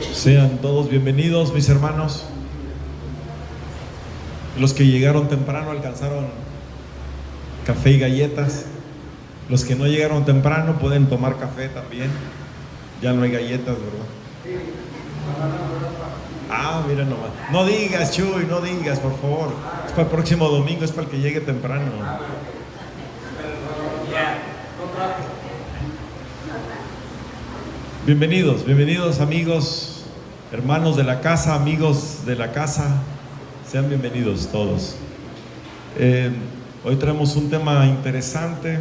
Sean todos bienvenidos, mis hermanos. Los que llegaron temprano alcanzaron café y galletas. Los que no llegaron temprano pueden tomar café también. Ya no hay galletas, ¿verdad? Ah, mira nomás. No digas, Chuy, no digas, por favor. Es para el próximo domingo, es para el que llegue temprano. Bienvenidos, bienvenidos amigos, hermanos de la casa, amigos de la casa. Sean bienvenidos todos. Hoy traemos un tema interesante.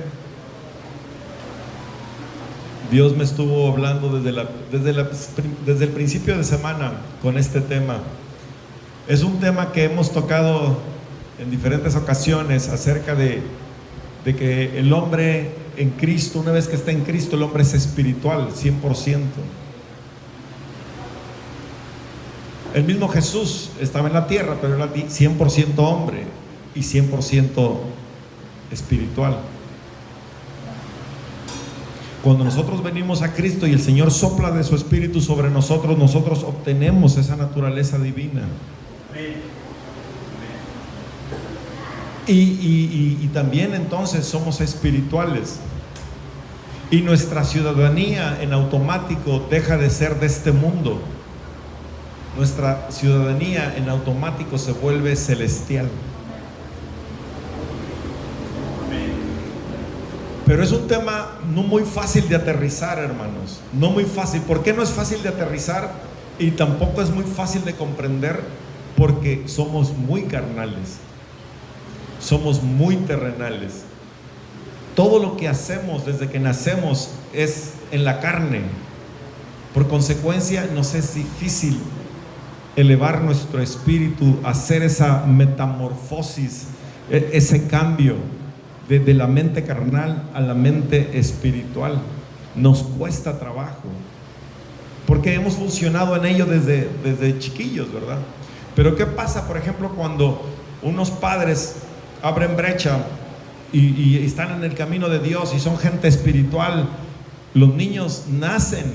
Dios me estuvo hablando desde el principio de semana con este tema. Es un tema que hemos tocado en diferentes ocasiones acerca de que el hombre en Cristo, una vez que está en Cristo, el hombre es espiritual, 100%. El mismo Jesús estaba en la tierra, pero era 100% hombre y 100% espiritual. Cuando nosotros venimos a Cristo y el Señor sopla de su Espíritu sobre nosotros, nosotros obtenemos esa naturaleza divina. Y también entonces somos espirituales. Y nuestra ciudadanía en automático deja de ser de este mundo. Nuestra ciudadanía en automático se vuelve celestial. Pero es un tema no muy fácil de aterrizar, hermanos. No muy fácil. ¿Por qué no es fácil de aterrizar? Y tampoco es muy fácil de comprender, porque somos muy carnales. Somos muy terrenales. Todo lo que hacemos desde que nacemos es en la carne. Por consecuencia, nos es difícil elevar nuestro espíritu, hacer esa metamorfosis, ese cambio de la mente carnal a la mente espiritual. Nos cuesta trabajo, porque hemos funcionado en ello desde chiquillos, ¿verdad? Pero ¿qué pasa, por ejemplo, cuando unos padres abren brecha y están en el camino de Dios y son gente espiritual? Los niños nacen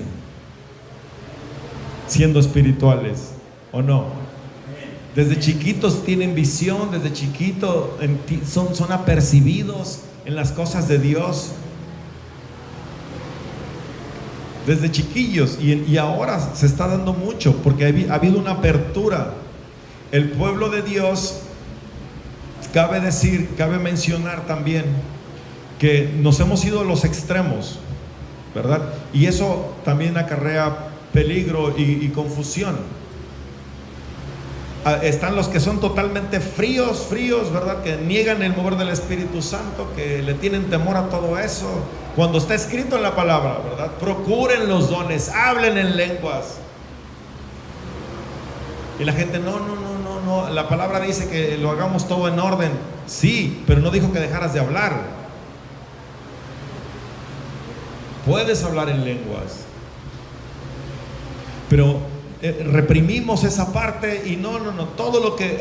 siendo espirituales, ¿o no? Desde chiquitos tienen visión, desde chiquitos son apercibidos en las cosas de Dios. Desde chiquillos, y ahora se está dando mucho, porque ha habido una apertura. El pueblo de Dios, cabe mencionar también que nos hemos ido a los extremos, ¿verdad? Y eso también acarrea peligro y confusión. Están los que son totalmente fríos, ¿verdad? Que niegan el mover del Espíritu Santo, que le tienen temor a todo eso. Cuando está escrito en la palabra, ¿verdad? Procuren los dones, hablen en lenguas. Y la gente, no, la palabra dice que lo hagamos todo en orden. Sí, pero no dijo que dejaras de hablar. Puedes hablar en lenguas, pero reprimimos esa parte y no, todo lo que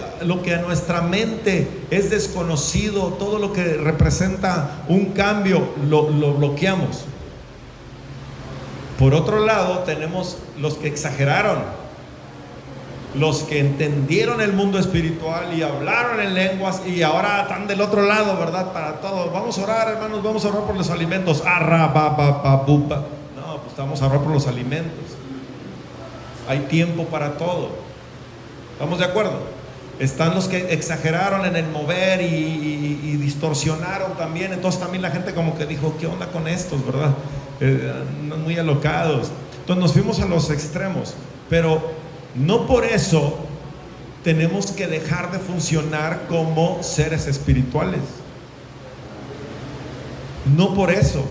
a nuestra mente es desconocido, todo lo que representa un cambio, lo bloqueamos. Por otro lado, tenemos los que exageraron, los que entendieron el mundo espiritual y hablaron en lenguas, y ahora están del otro lado, ¿verdad? Para todo. Vamos a orar, hermanos, vamos a orar por los alimentos. No, pues vamos a orar por los alimentos. Hay tiempo para todo. ¿Estamos de acuerdo? Están los que exageraron en el mover y distorsionaron también. Entonces también la gente como que dijo, ¿qué onda con estos, verdad? Muy alocados. Entonces nos fuimos a los extremos. Pero no por eso tenemos que dejar de funcionar como seres espirituales. No por eso.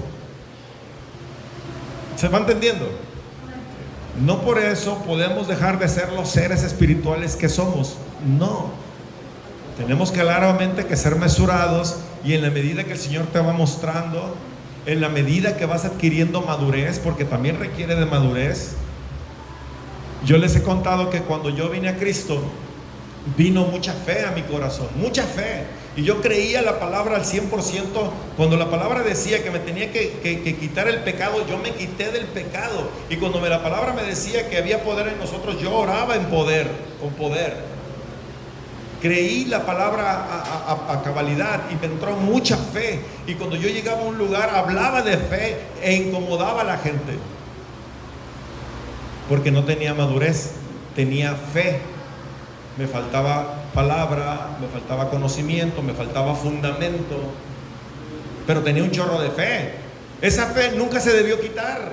¿Se va entendiendo? No por eso podemos dejar de ser los seres espirituales que somos. No. Tenemos claramente que ser mesurados, y en la medida que el Señor te va mostrando, en la medida que vas adquiriendo madurez, porque también requiere de madurez. Yo les he contado que cuando yo vine a Cristo, vino mucha fe a mi corazón, mucha fe. Y yo creía la palabra al 100%. Cuando la palabra decía que me tenía que quitar el pecado, yo me quité del pecado. Y cuando la palabra me decía que había poder en nosotros, yo oraba en poder, con poder. Creí la palabra a cabalidad y me entró mucha fe. Y cuando yo llegaba a un lugar, hablaba de fe e incomodaba a la gente. Porque no tenía madurez, tenía fe. Me faltaba palabra, me faltaba conocimiento, me faltaba fundamento, pero tenía un chorro de fe. Esa fe nunca se debió quitar,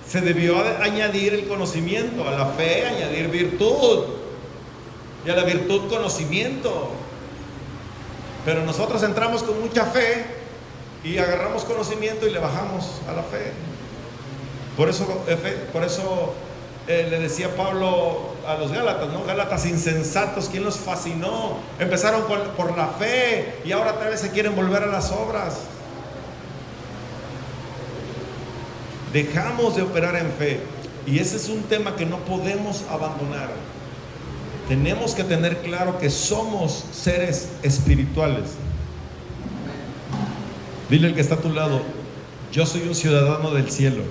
se debió añadir el conocimiento. A la fe añadir virtud, y a la virtud conocimiento. Pero nosotros entramos con mucha fe y agarramos conocimiento y le bajamos a la fe. Por eso le decía Pablo a los Gálatas, ¿no? Gálatas insensatos, ¿quién los fascinó? Empezaron por la fe y ahora tal vez se quieren volver a las obras. Dejamos de operar en fe, y ese es un tema que no podemos abandonar. Tenemos que tener claro que somos seres espirituales. Dile al que está a tu lado: yo soy un ciudadano del cielo.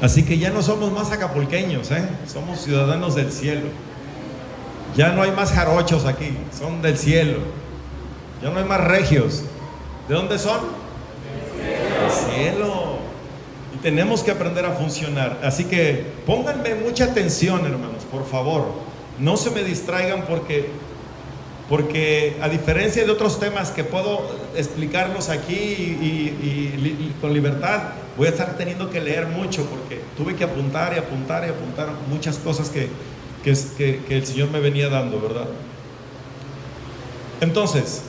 Así que ya no somos más acapulqueños, somos ciudadanos del cielo. Ya no hay más jarochos aquí, son del cielo. Ya no hay más regios. ¿De dónde son? Del cielo. Y tenemos que aprender a funcionar. Así que pónganme mucha atención, hermanos, por favor. No se me distraigan porque a diferencia de otros temas que puedo explicarlos aquí y con libertad, voy a estar teniendo que leer mucho, porque tuve que apuntar muchas cosas que el Señor me venía dando, ¿verdad? Entonces,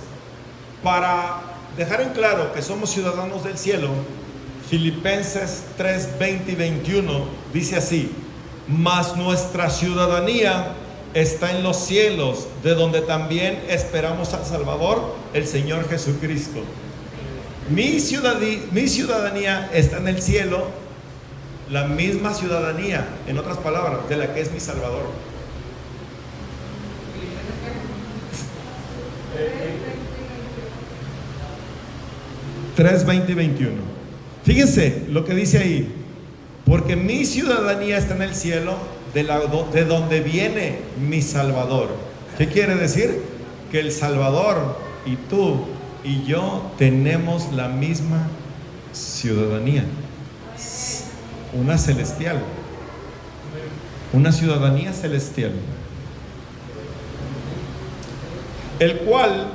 para dejar en claro que somos ciudadanos del cielo, Filipenses 3, 20 y 21 dice así: mas nuestra ciudadanía está en los cielos, de donde también esperamos al Salvador, el Señor Jesucristo. Mi ciudadanía está en el cielo, la misma ciudadanía, en otras palabras, de la que es mi Salvador. Tres, 20 y 21. Fíjense lo que dice ahí: porque mi ciudadanía está en el cielo, de donde viene mi Salvador. ¿Qué quiere decir? Que el Salvador y tú y yo tenemos la misma ciudadanía, una celestial, una ciudadanía celestial, el cual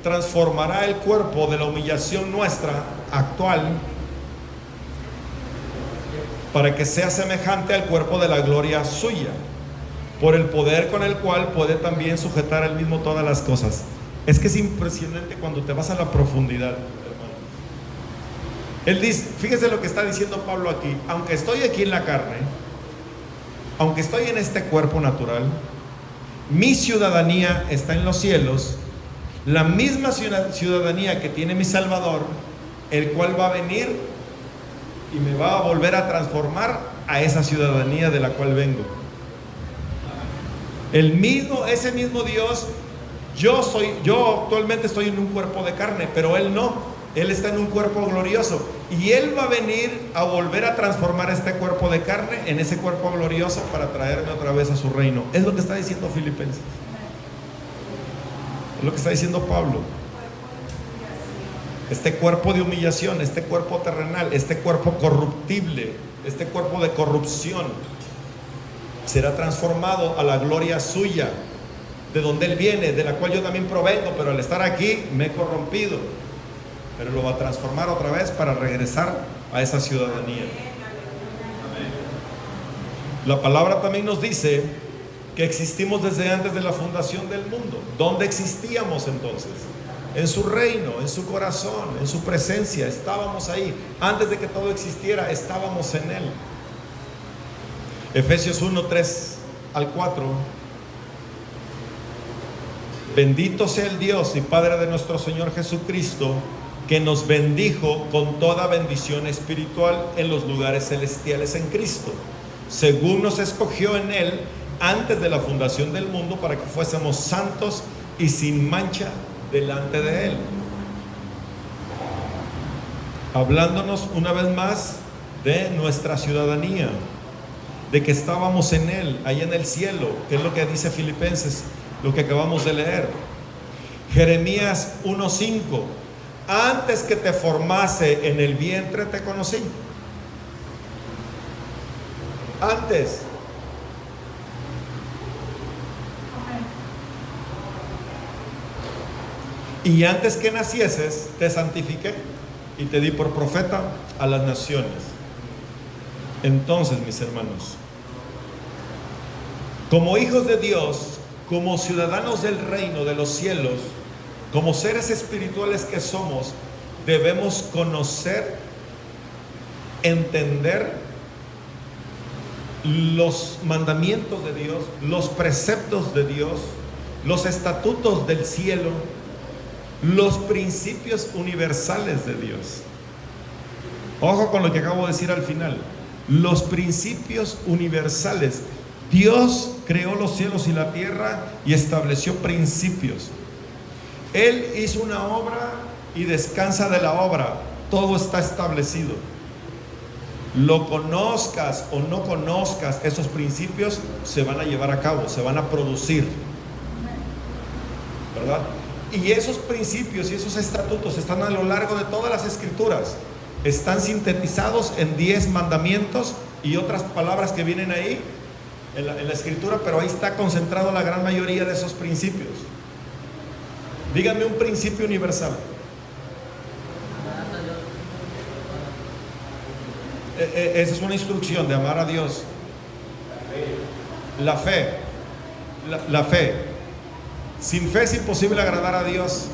transformará el cuerpo de la humillación nuestra actual para que sea semejante al cuerpo de la gloria suya, por el poder con el cual puede también sujetar al mismo todas las cosas. Es que es impresionante cuando te vas a la profundidad, hermano. Él dice, fíjese lo que está diciendo Pablo aquí: aunque estoy aquí en la carne, aunque estoy en este cuerpo natural, mi ciudadanía está en los cielos, la misma ciudadanía que tiene mi Salvador, el cual va a venir y me va a volver a transformar a esa ciudadanía de la cual vengo. Ese mismo Dios, yo actualmente estoy en un cuerpo de carne, pero Él no, Él está en un cuerpo glorioso, y Él va a venir a volver a transformar este cuerpo de carne en ese cuerpo glorioso para traerme otra vez a su reino. Es lo que está diciendo Filipenses, es lo que está diciendo Pablo. Este cuerpo de humillación, este cuerpo terrenal, este cuerpo corruptible, este cuerpo de corrupción, será transformado a la gloria suya, de donde Él viene, de la cual yo también provengo, pero al estar aquí me he corrompido. Pero lo va a transformar otra vez para regresar a esa ciudadanía. La palabra también nos dice que existimos desde antes de la fundación del mundo. ¿Dónde existíamos entonces? En su reino, en su corazón, en su presencia. Estábamos ahí. Antes de que todo existiera, estábamos en Él. Efesios 1, 3 al 4. Bendito sea el Dios y Padre de nuestro Señor Jesucristo, que nos bendijo con toda bendición espiritual en los lugares celestiales en Cristo, según nos escogió en Él antes de la fundación del mundo, para que fuésemos santos y sin mancha delante de Él. Hablándonos una vez más de nuestra ciudadanía, de que estábamos en Él, ahí en el cielo, que es lo que dice Filipenses, lo que acabamos de leer. Jeremías 1:5, antes que te formase en el vientre te conocí. Antes. Y antes que nacieses te santifiqué y te di por profeta a las naciones. Entonces, mis hermanos, como hijos de Dios, como ciudadanos del reino de los cielos, como seres espirituales que somos, debemos conocer, entender los mandamientos de Dios, los preceptos de Dios, los estatutos del cielo, los principios universales de Dios. Ojo con lo que acabo de decir al final. Los principios universales. Dios creó los cielos y la tierra y estableció principios. Él hizo una obra y descansa de la obra. Todo está establecido. Lo conozcas o no conozcas, esos principios se van a llevar a cabo, se van a producir, ¿verdad? Y esos principios y esos estatutos están a lo largo de todas las escrituras. Están sintetizados en 10 mandamientos y otras palabras que vienen ahí en la escritura, pero ahí está concentrado la gran mayoría de esos principios. Díganme un principio universal. Esa es una instrucción de amar a Dios. La fe. La fe. Sin fe es imposible agradar a Dios.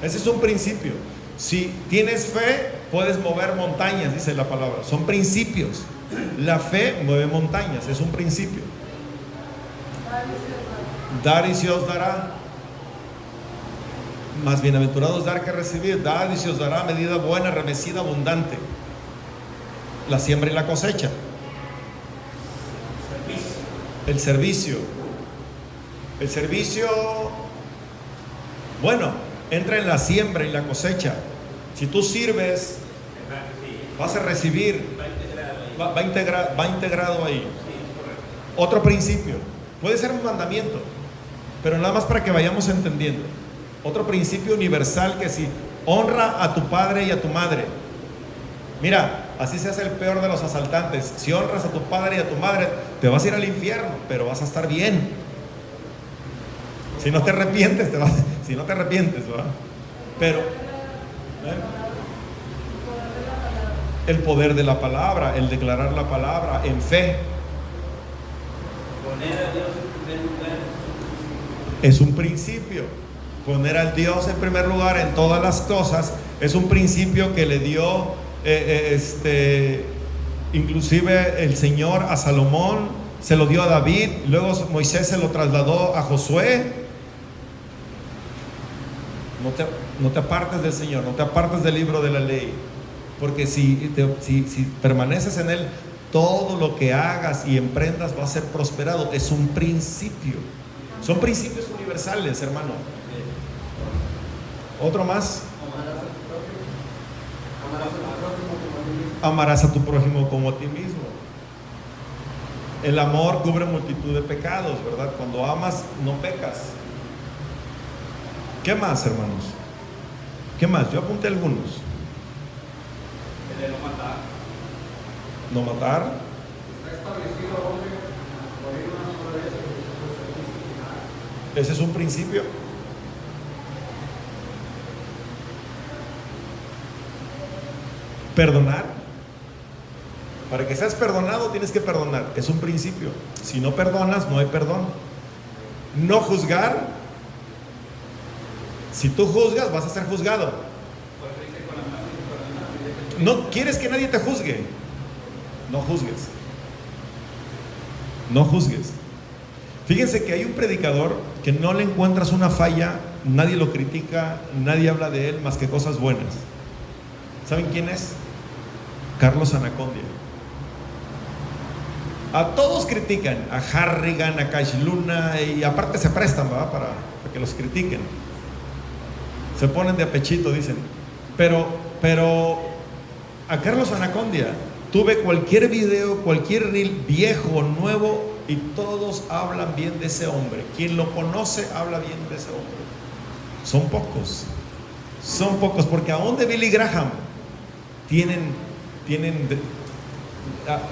Ese es un principio. Si tienes fe, puedes mover montañas, dice la palabra. Son principios. La fe mueve montañas, es un principio. Dar y se os dará. Más bienaventurado es dar que recibir. Dar y se os dará medida buena, remecida, abundante. La siembra y la cosecha. El servicio. El servicio, bueno, entra en la siembra y la cosecha. Si tú sirves, vas a recibir. Va integrado ahí. Otro principio. Puede ser un mandamiento, pero nada más para que vayamos entendiendo. Otro principio universal, que si honra a tu padre y a tu madre. Mira, así se hace el peor de los asaltantes. Si honras a tu padre y a tu madre, te vas a ir al infierno, pero vas a estar bien. Si no te arrepientes, si no te arrepientes, ¿verdad? Pero el poder de la palabra, el declarar la palabra en fe. Poner a Dios en primer lugar. Es un principio. Poner a Dios en primer lugar en todas las cosas es un principio que le dio inclusive el Señor a Salomón, se lo dio a David, luego Moisés se lo trasladó a Josué. No te apartes del Señor, no te apartes del libro de la ley, porque si permaneces en Él, todo lo que hagas y emprendas va a ser prosperado. Es un principio. Son principios universales, hermano. Otro más. Amarás a tu prójimo como a ti mismo. El amor cubre multitud de pecados, ¿verdad? Cuando amas, no pecas. ¿Qué más, hermanos? ¿Qué más? Yo apunté algunos. El de no matar. No matar. Está establecido, hombre, morir una sola vez y Ese es un principio. Perdonar. Para que seas perdonado tienes que perdonar. Es un principio. Si no perdonas, no hay perdón. No juzgar. Si tú juzgas, vas a ser juzgado. No quieres que nadie te juzgue. No juzgues. No juzgues. Fíjense que hay un predicador que no le encuentras una falla, nadie lo critica, nadie habla de él más que cosas buenas. ¿Saben quién es? Carlos Anacondia. A todos critican, a Harrigan, a Cash Luna, y aparte se prestan, ¿verdad? Para que los critiquen. Se ponen de apechito, dicen. Pero a Carlos Anacondia, tuve cualquier video, cualquier reel, viejo, nuevo, y todos hablan bien de ese hombre. Quien lo conoce habla bien de ese hombre. Son pocos, porque aún de Billy Graham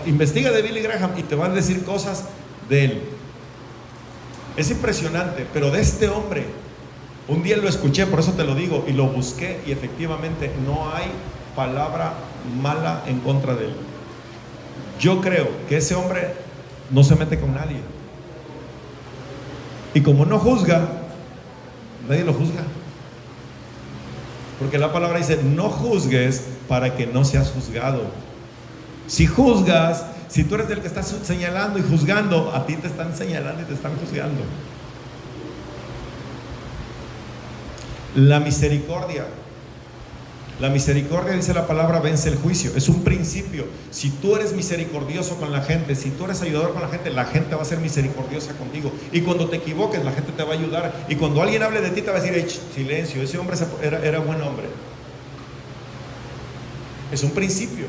investiga de Billy Graham y te van a decir cosas de él. Es impresionante, pero de este hombre, un día lo escuché, por eso te lo digo, y lo busqué, y efectivamente no hay palabra mala en contra de él. Yo creo que ese hombre no se mete con nadie, y como no juzga, nadie lo juzga, porque la palabra dice: no juzgues para que no seas juzgado. Si juzgas, si tú eres el que estás señalando y juzgando, a ti te están señalando y te están juzgando. La misericordia, dice la palabra, vence el juicio. Es un principio. Si tú eres misericordioso con la gente, si tú eres ayudador con la gente va a ser misericordiosa contigo. Y cuando te equivoques, la gente te va a ayudar. Y cuando alguien hable de ti, te va a decir: silencio, ese hombre era buen hombre. Es un principio.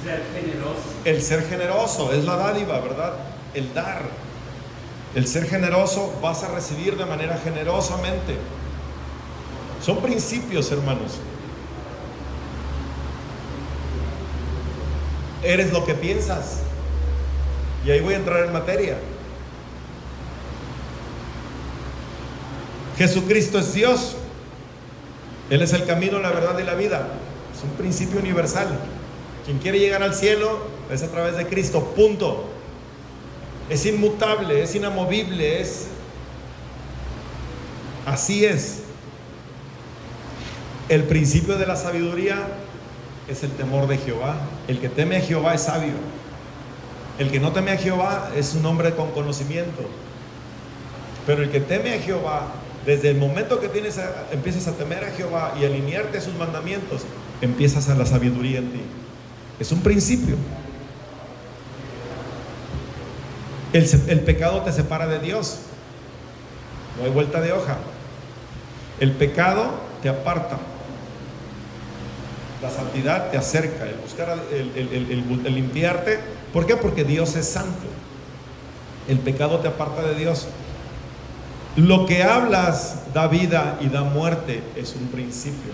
Ser generoso. El ser generoso es la dádiva, ¿verdad? El dar. El ser generoso, vas a recibir de manera generosamente. Son principios, hermanos. Eres lo que piensas. Y ahí voy a entrar en materia. Jesucristo es Dios. Él es el camino, la verdad y la vida. Es un principio universal. Quien quiere llegar al cielo es a través de Cristo, punto. Es inmutable, es inamovible, así es. El principio de la sabiduría es el temor de Jehová. El que teme a Jehová es sabio. El que no teme a Jehová es un hombre con conocimiento. Pero el que teme a Jehová, desde el momento que empiezas a temer a Jehová y alinearte a sus mandamientos, empiezas a la sabiduría en ti. Es un principio. El pecado te separa de Dios. No hay vuelta de hoja. El pecado te aparta. La santidad te acerca. El buscar, el limpiarte. ¿Por qué? Porque Dios es santo. El pecado te aparta de Dios. Lo que hablas da vida y da muerte. Es un principio.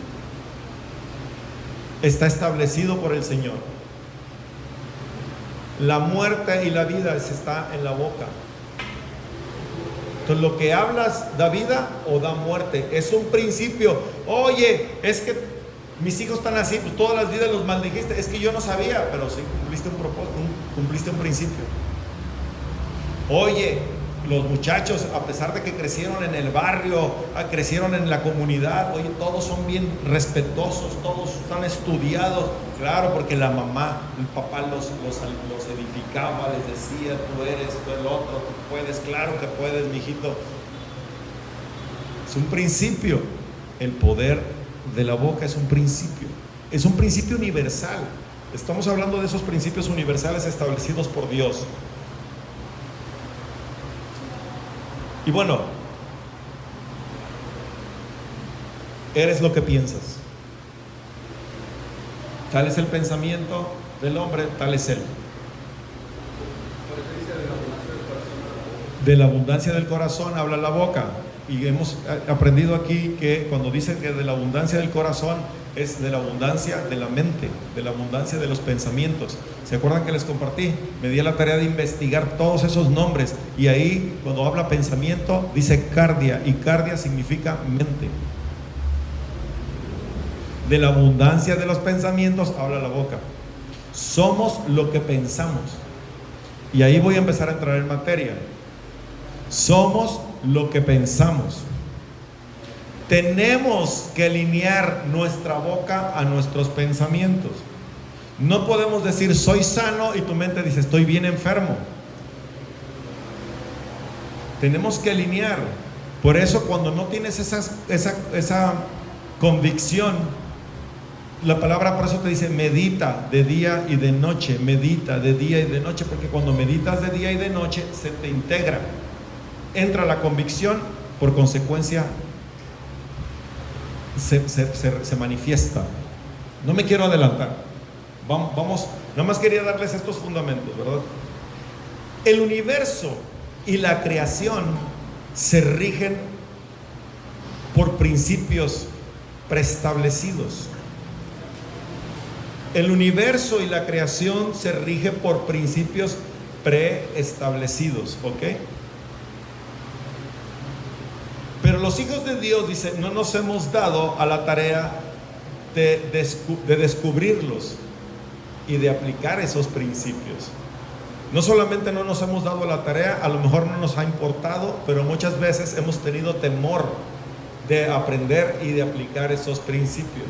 Está establecido por el Señor. La muerte y la vida está en la boca. Entonces, lo que hablas da vida o da muerte. Es un principio. Oye, es que mis hijos están así, pues todas las vidas los maldijiste. Es que yo no sabía, pero sí cumpliste un propósito, cumpliste un principio. Oye, los muchachos, a pesar de que crecieron en el barrio, crecieron en la comunidad, oye, todos son bien respetuosos, todos están estudiados. Claro, porque la mamá, el papá los edificaba, les decía: tú eres, tú el otro, tú puedes. Claro que puedes, mijito. Es un principio. El poder de la boca es un principio. Es un principio universal. Estamos hablando de esos principios universales establecidos por Dios. Y bueno, eres lo que piensas. Tal es el pensamiento del hombre, tal es él. Por eso dice: de la abundancia del corazón. De la abundancia del corazón habla la boca. Y hemos aprendido aquí que cuando dicen que de la abundancia del corazón, es de la abundancia de la mente, de la abundancia de los pensamientos. ¿Se acuerdan que les compartí? Me di a la tarea de investigar todos esos nombres, y ahí cuando habla pensamiento dice cardia, y cardia significa mente. De la abundancia de los pensamientos habla la boca. Somos lo que pensamos. Y ahí voy a empezar a entrar en materia. Somos lo que pensamos. Tenemos que alinear nuestra boca a nuestros pensamientos. No podemos decir soy sano y tu mente dice estoy bien enfermo. Tenemos que alinear. Por eso cuando no tienes esa convicción La palabra por eso te dice medita de día y de noche, medita de día y de noche, porque cuando meditas de día y de noche se te integra, entra la convicción, por consecuencia se manifiesta. No me quiero adelantar, vamos, nada más quería darles estos fundamentos, ¿verdad? El universo y la creación se rigen por principios preestablecidos. El universo y la creación se rige por principios preestablecidos, ¿ok? Pero los hijos de Dios, dice, no nos hemos dado a la tarea de descubrirlos y de aplicar esos principios. No solamente no nos hemos dado a la tarea, a lo mejor no nos ha importado, pero muchas veces hemos tenido temor de aprender y de aplicar esos principios.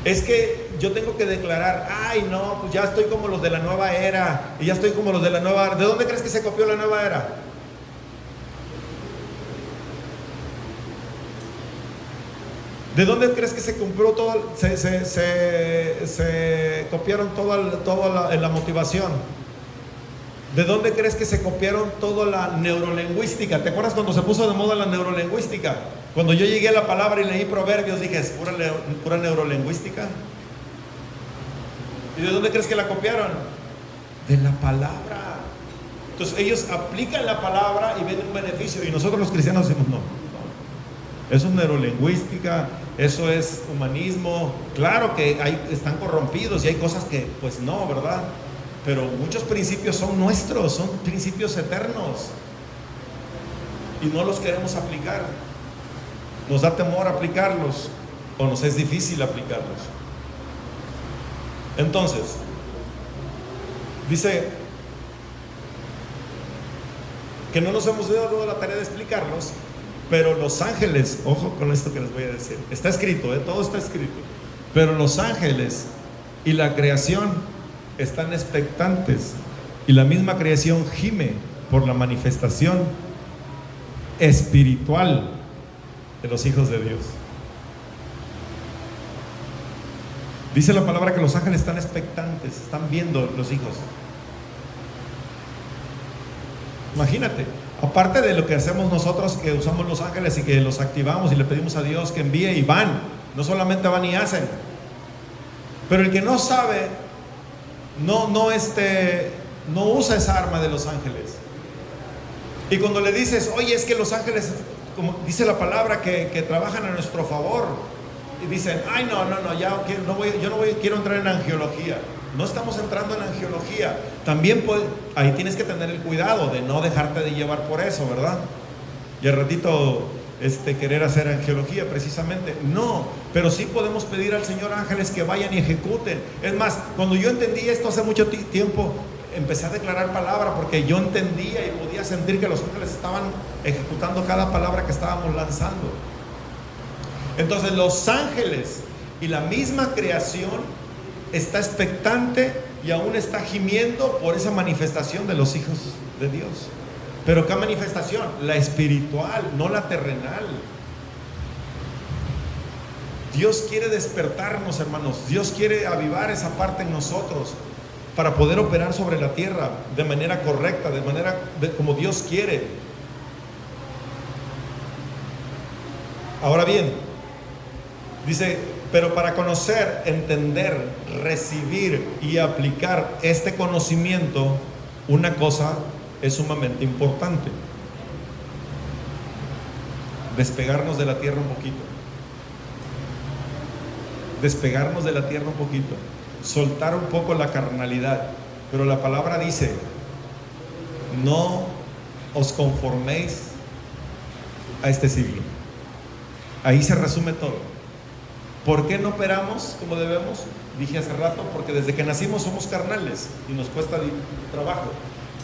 Es que yo tengo que declarar, ay no, pues ya estoy como los de la nueva era, y ya estoy como los de la nueva era. ¿De dónde crees que se copió la nueva era? ¿De dónde crees que se compró todo, se copiaron toda la motivación? ¿De dónde crees que se copiaron toda la neurolingüística? ¿Te acuerdas cuando se puso de moda la neurolingüística? Cuando yo llegué a la palabra y leí Proverbios, dije, ¿es pura neurolingüística? ¿Y de dónde crees que la copiaron? De la palabra. Entonces ellos aplican la palabra y ven un beneficio, y nosotros los cristianos decimos, no, eso es neurolingüística, eso es humanismo. Claro que están corrompidos y hay cosas que pues no, ¿verdad? Pero muchos principios son nuestros, son principios eternos y no los queremos aplicar. Nos da temor aplicarlos o nos es difícil aplicarlos. Entonces, dice que no nos hemos dado la tarea de explicarlos, pero los ángeles, ojo con esto que les voy a decir, está escrito, todo está escrito, pero los ángeles y la creación están expectantes, y la misma creación gime por la manifestación espiritual de los hijos de Dios. Dice la palabra que los ángeles están expectantes, están viendo los hijos. Imagínate, aparte de lo que hacemos nosotros, que usamos los ángeles y que los activamos y le pedimos a Dios que envíe, y van, no solamente van y hacen. Pero el que no sabe, no usa esa arma de los ángeles. Y cuando le dices, oye, es que los ángeles, como dice la palabra, que trabajan a nuestro favor, y dicen, ay, no, quiero entrar en angiología. No estamos entrando en angiología. También ahí tienes que tener el cuidado de no dejarte de llevar por eso, ¿verdad? Y al ratito querer hacer angiología precisamente. No, pero sí podemos pedir al Señor ángeles que vayan y ejecuten. Es más, cuando yo entendí esto hace mucho tiempo, empecé a declarar palabra, porque yo entendía y podía sentir que los ángeles estaban ejecutando cada palabra que estábamos lanzando. Entonces los ángeles y la misma creación está expectante y aún está gimiendo por esa manifestación de los hijos de Dios. Pero ¿qué manifestación? La espiritual, no la terrenal. Dios quiere despertarnos, hermanos. Dios quiere avivar esa parte en nosotros para poder operar sobre la tierra de manera correcta, como Dios quiere. Ahora bien, dice, pero para conocer, entender, recibir y aplicar este conocimiento, una cosa es sumamente importante: despegarnos de la tierra un poquito. Despegarnos de la tierra un poquito, soltar un poco la carnalidad. Pero la palabra dice, no os conforméis a este siglo. Ahí se resume todo. ¿Por qué no operamos como debemos? Dije hace rato, porque desde que nacimos somos carnales y nos cuesta trabajo.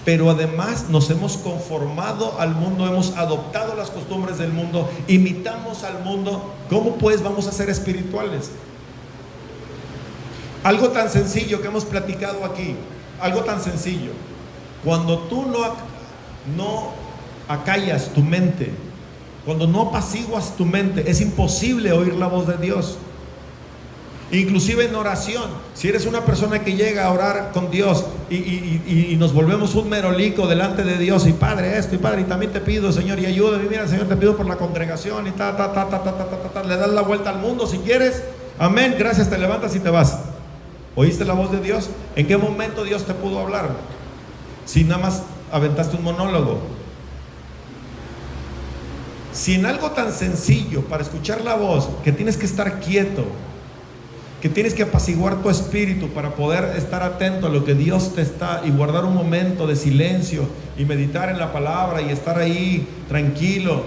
Pero además nos hemos conformado al mundo, hemos adoptado las costumbres del mundo, imitamos al mundo. ¿Cómo pues vamos a ser espirituales? Algo tan sencillo que hemos platicado aquí, algo tan sencillo. Cuando tú no acallas tu mente, cuando no apaciguas tu mente, es imposible oír la voz de Dios. Inclusive en oración, si eres una persona que llega a orar con Dios y nos volvemos un merolico delante de Dios, y Padre esto, y Padre, y también te pido, Señor, y ayúdame, mira, Señor, te pido por la congregación, y le das la vuelta al mundo si quieres, amén, gracias, te levantas y te vas. ¿Oíste la voz de Dios? ¿En qué momento Dios te pudo hablar? Si nada más aventaste un monólogo. Si en algo tan sencillo para escuchar la voz, que tienes que estar quieto, que tienes que apaciguar tu espíritu para poder estar atento a lo que Dios te está, y guardar un momento de silencio y meditar en la palabra y estar ahí tranquilo.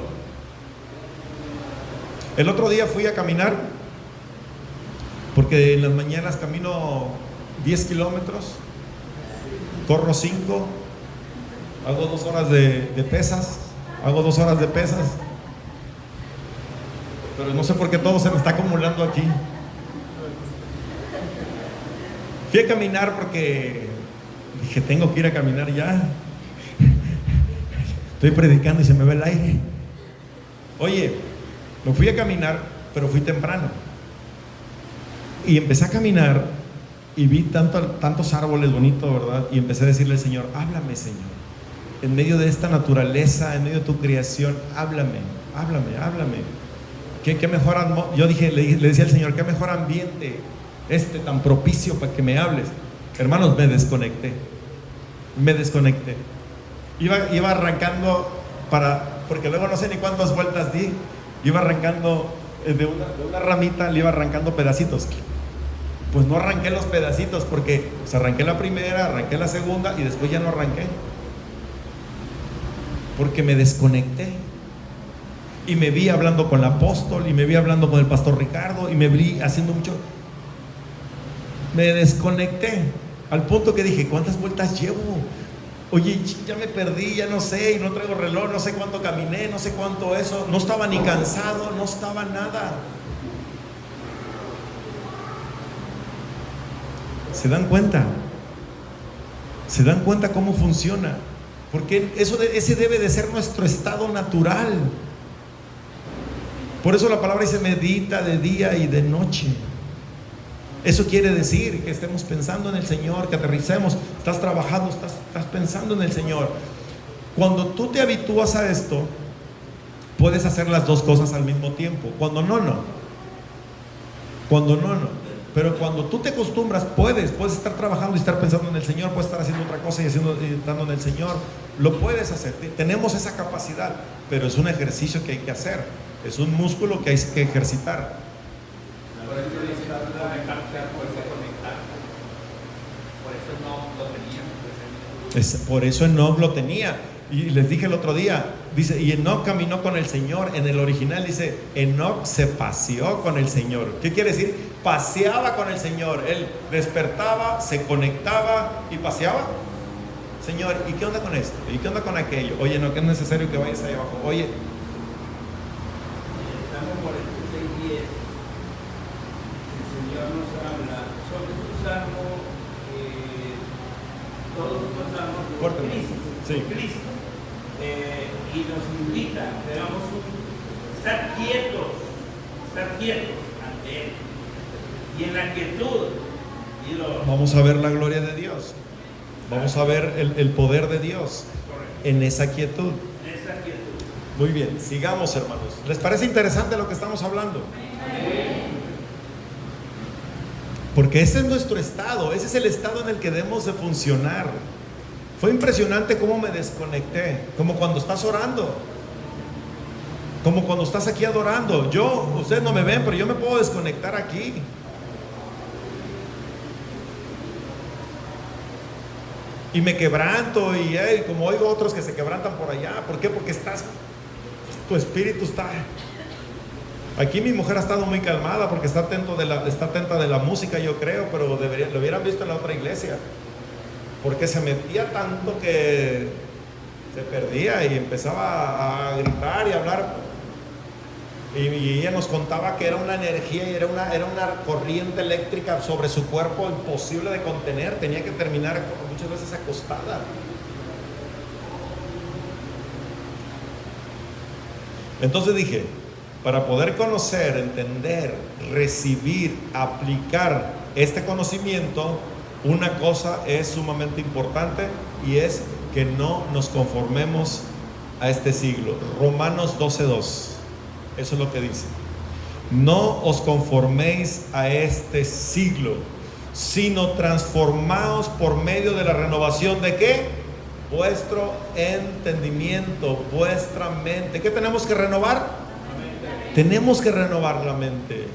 El otro día fui a caminar, porque en las mañanas camino 10 kilómetros, corro 5, hago 2 horas de pesas, pero no sé por qué todo se me está acumulando aquí. Fui a caminar porque dije, tengo que ir a caminar ya. Estoy predicando y se me va el aire. Oye, me fui a caminar, pero fui temprano. Y empecé a caminar y vi tantos árboles bonitos, ¿verdad? Y empecé a decirle al Señor, háblame, Señor. En medio de esta naturaleza, en medio de tu creación, háblame. ¿Qué mejor? Yo dije, le decía al Señor, qué mejor ambiente tan propicio para que me hables. Hermanos, me desconecté. Iba arrancando porque luego no sé ni cuántas vueltas di. Iba arrancando de una ramita, le iba arrancando pedacitos. Pues no arranqué los pedacitos, porque arranqué la primera, arranqué la segunda y después ya no arranqué, porque me desconecté. Y me vi hablando con el apóstol, y me vi hablando con el pastor Ricardo, y me vi haciendo mucho. Me desconecté al punto que dije, ¿cuántas vueltas llevo? Oye, ya me perdí, ya no sé, y no traigo reloj, no sé cuánto caminé, no sé cuánto eso. No estaba ni cansado, no estaba nada. ¿Se dan cuenta? ¿Se dan cuenta cómo funciona? Porque ese debe de ser nuestro estado natural. Por eso la palabra dice, medita de día y de noche. Eso quiere decir que estemos pensando en el Señor, que aterricemos. Estás trabajando, estás pensando en el Señor. Cuando tú te habitúas a esto, puedes hacer las dos cosas al mismo tiempo. Cuando no. Pero cuando tú te acostumbras, puedes estar trabajando y estar pensando en el Señor, puedes estar haciendo otra cosa y estando en el Señor. Lo puedes hacer, tenemos esa capacidad, pero es un ejercicio que hay que hacer, es un músculo que hay que ejercitar. Por eso Enoc lo tenía. Y les dije el otro día, dice, y Enoc caminó con el Señor. En el original dice, Enoc se paseó con el Señor. ¿Qué quiere decir? Paseaba con el Señor. Él despertaba, se conectaba y paseaba. Señor, ¿y qué onda con esto? ¿Y qué onda con aquello? Oye, no, que es necesario que vayas ahí abajo. Oye, estamos por el 6:10. El Señor nos habla sobre un salmo, todos pasamos por crisis, sí. Y nos invita a que estar quietos ante Él. Y en la quietud, vamos a ver la gloria de Dios. Vamos a ver el poder de Dios en esa quietud. Muy bien, sigamos, hermanos. ¿Les parece interesante lo que estamos hablando? Porque ese es nuestro estado, ese es el estado en el que debemos de funcionar. Fue impresionante cómo me desconecté, como cuando estás orando, como cuando estás aquí adorando. Ustedes no me ven, pero yo me puedo desconectar aquí. Y me quebranto, y como oigo otros que se quebrantan por allá. ¿Por qué? Porque tu espíritu está. Aquí mi mujer ha estado muy calmada porque está atenta de la música, yo creo, pero lo hubieran visto en la otra iglesia, porque se metía tanto que se perdía y empezaba a gritar y a hablar. Y ella nos contaba que era una energía y era una corriente eléctrica sobre su cuerpo imposible de contener. Tenía que terminar muchas veces acostada. Entonces dije, Para poder conocer, entender, recibir, aplicar este conocimiento, una cosa es sumamente importante y es que no nos conformemos a este siglo. Romanos 12:2, eso es lo que dice. No os conforméis a este siglo, sino transformaos por medio de la renovación de ¿qué? Vuestro entendimiento, vuestra mente. ¿Qué tenemos que renovar? Tenemos que renovar la mente.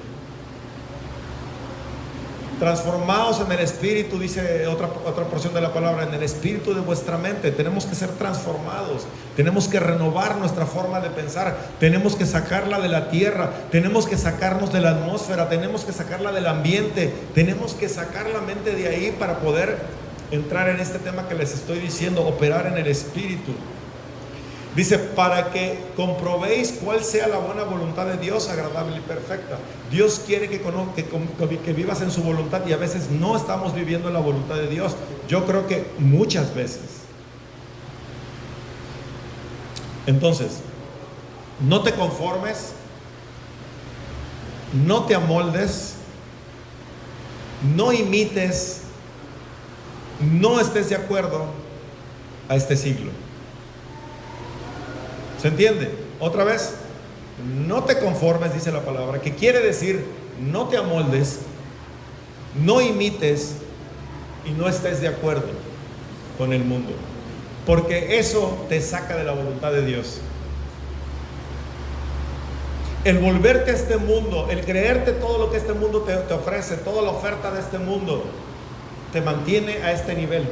Transformaos en el espíritu, dice otra porción de la palabra, en el espíritu de vuestra mente. Tenemos que ser transformados, tenemos que renovar nuestra forma de pensar, tenemos que sacarla de la tierra, tenemos que sacarnos de la atmósfera, tenemos que sacarla del ambiente, tenemos que sacar la mente de ahí para poder entrar en este tema que les estoy diciendo, operar en el espíritu. Dice, para que comprobéis cuál sea la buena voluntad de Dios, agradable y perfecta. Dios quiere que vivas en su voluntad, y a veces no estamos viviendo la voluntad de Dios. Yo creo que muchas veces. Entonces, no te conformes, no te amoldes, no imites, no estés de acuerdo a este siglo. ¿Se entiende? Otra vez, no te conformes, dice la palabra, que quiere decir no te amoldes, no imites y no estés de acuerdo con el mundo, porque eso te saca de la voluntad de Dios. El volverte a este mundo, el creerte todo lo que este mundo te ofrece, toda la oferta de este mundo, te mantiene a este nivel.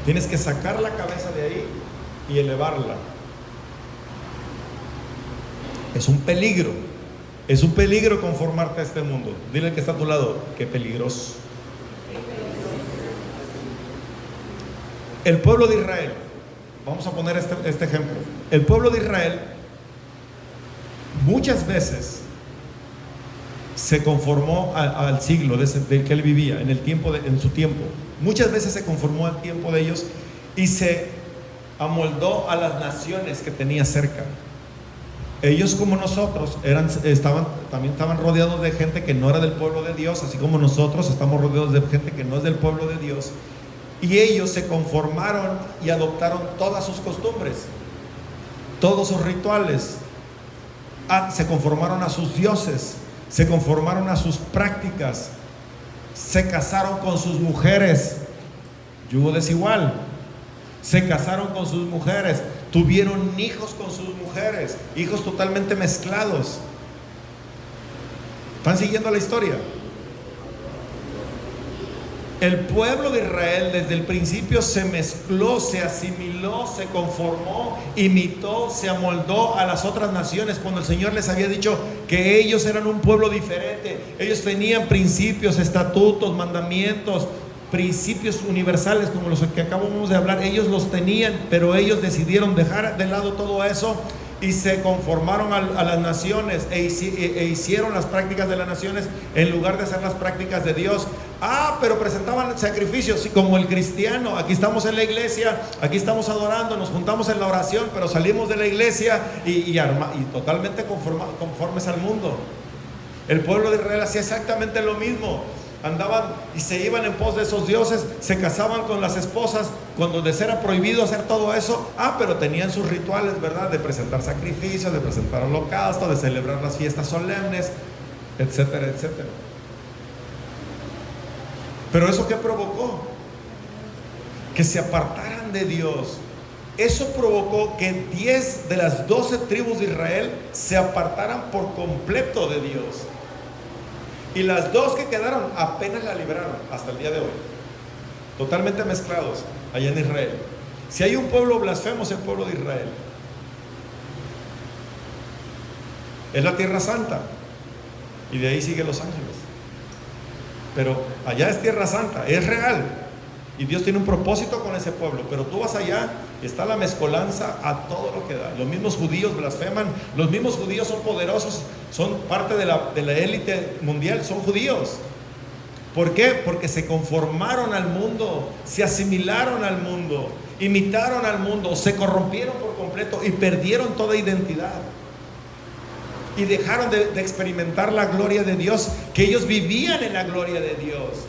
Tienes que sacar la cabeza de ahí y elevarla. Es un peligro conformarte a este mundo. Dile al que está a tu lado, qué peligroso. El pueblo de Israel, vamos a poner este ejemplo. El pueblo de Israel muchas veces se conformó al siglo del que él vivía, en su tiempo. Muchas veces se conformó al tiempo de ellos y se amoldó a las naciones que tenía cerca. Ellos, como nosotros, también estaban rodeados de gente que no era del pueblo de Dios, así como nosotros estamos rodeados de gente que no es del pueblo de Dios. Y ellos se conformaron y adoptaron todas sus costumbres, todos sus rituales. Se conformaron a sus dioses, se conformaron a sus prácticas, se casaron con sus mujeres, yugo desigual. Se casaron con sus mujeres, tuvieron hijos con sus mujeres, hijos totalmente mezclados. ¿Están siguiendo la historia? El pueblo de Israel desde el principio se mezcló, se asimiló, se conformó, imitó, se amoldó a las otras naciones, cuando el Señor les había dicho que ellos eran un pueblo diferente. Ellos tenían principios, estatutos, mandamientos, principios universales como los que acabamos de hablar. Ellos los tenían, pero ellos decidieron dejar de lado todo eso y se conformaron a las naciones e hicieron las prácticas de las naciones en lugar de hacer las prácticas de Dios. Pero presentaban sacrificios, como el cristiano. Aquí estamos en la iglesia, aquí estamos adorando, nos juntamos en la oración, pero salimos de la iglesia y totalmente conformes al mundo. El pueblo de Israel hacía exactamente lo mismo. Andaban y se iban en pos de esos dioses, se casaban con las esposas cuando les era prohibido hacer todo eso. Pero tenían sus rituales, ¿verdad? De presentar sacrificios, de presentar holocaustos, de celebrar las fiestas solemnes, etcétera, etcétera. Pero ¿eso qué provocó? Que se apartaran de Dios. Eso provocó que 10 de las 12 tribus de Israel se apartaran por completo de Dios. Y las 2 que quedaron apenas la libraron hasta el día de hoy. Totalmente mezclados allá en Israel. Si hay un pueblo blasfemo, es el pueblo de Israel. Es la tierra santa. Y de ahí sigue Los Ángeles. Pero allá es tierra santa, es real. Y Dios tiene un propósito con ese pueblo. Pero tú vas allá y está la mezcolanza a todo lo que da. Los mismos judíos blasfeman. Los mismos judíos son poderosos. Son parte de la élite mundial. Son judíos. ¿Por qué? Porque se conformaron al mundo. Se asimilaron al mundo. Imitaron al mundo. Se corrompieron por completo y perdieron toda identidad. y dejaron de experimentar la gloria de Dios, que ellos vivían en la gloria de Dios.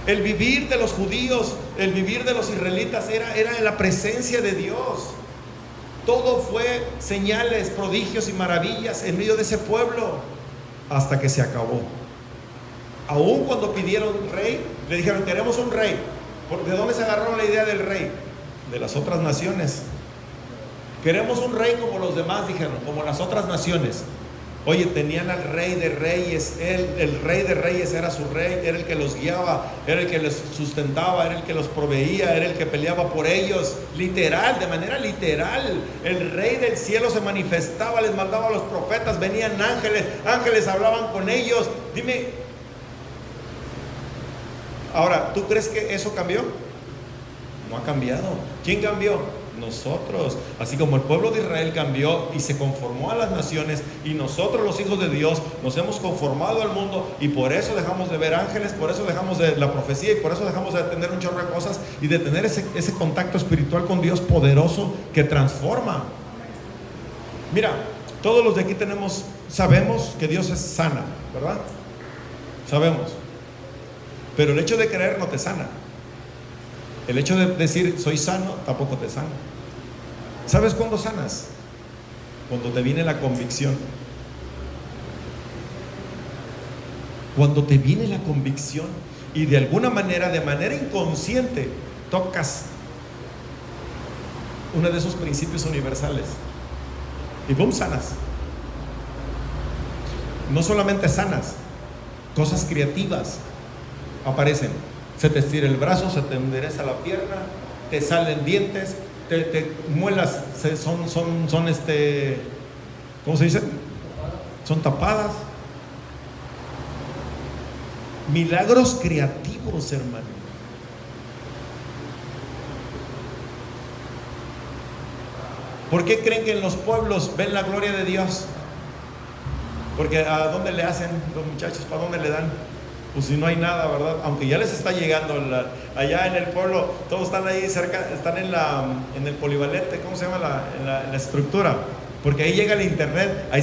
El vivir de los judíos, el vivir de los israelitas era en la presencia de Dios. Todo fue señales, prodigios y maravillas en medio de ese pueblo, hasta que se acabó. Aún cuando pidieron un rey, le dijeron: queremos un rey. ¿De dónde se agarró la idea del rey? De las otras naciones. Queremos un rey como los demás, dijeron, como las otras naciones. Oye, tenían al rey de reyes. El rey de reyes era su rey, era el que los guiaba, era el que les sustentaba, era el que los proveía, era el que peleaba por ellos. Literal, de manera literal. El rey del cielo se manifestaba, les mandaba a los profetas, venían ángeles hablaban con ellos. Dime, ahora, ¿tú crees que eso cambió? No ha cambiado. ¿Quién cambió? Nosotros. Así como el pueblo de Israel cambió y se conformó a las naciones, y nosotros los hijos de Dios nos hemos conformado al mundo, y por eso dejamos de ver ángeles, por eso dejamos de la profecía, y por eso dejamos de tener un chorro de cosas y de tener ese contacto espiritual con Dios poderoso que transforma. Mira, todos los de aquí sabemos que Dios es sana, ¿verdad? Sabemos. Pero el hecho de creer no te sana. El hecho de decir soy sano tampoco te sana. ¿Sabes cuándo sanas? Cuando te viene la convicción. Cuando te viene la convicción y de alguna manera, de manera inconsciente, tocas uno de esos principios universales y ¡pum! Sanas. No solamente sanas, cosas creativas aparecen. Se te estira el brazo, se te endereza la pierna, te salen dientes, te muelas, son ¿cómo se dice? Son tapadas. Milagros creativos, hermano. ¿Por qué creen que en los pueblos ven la gloria de Dios? Porque ¿a dónde le hacen los muchachos? ¿Para dónde le dan? Pues si no hay nada, ¿verdad? Aunque ya les está llegando allá en el pueblo, todos están ahí cerca, están en el polivalente, ¿cómo se llama? En la estructura, porque ahí llega el internet, ahí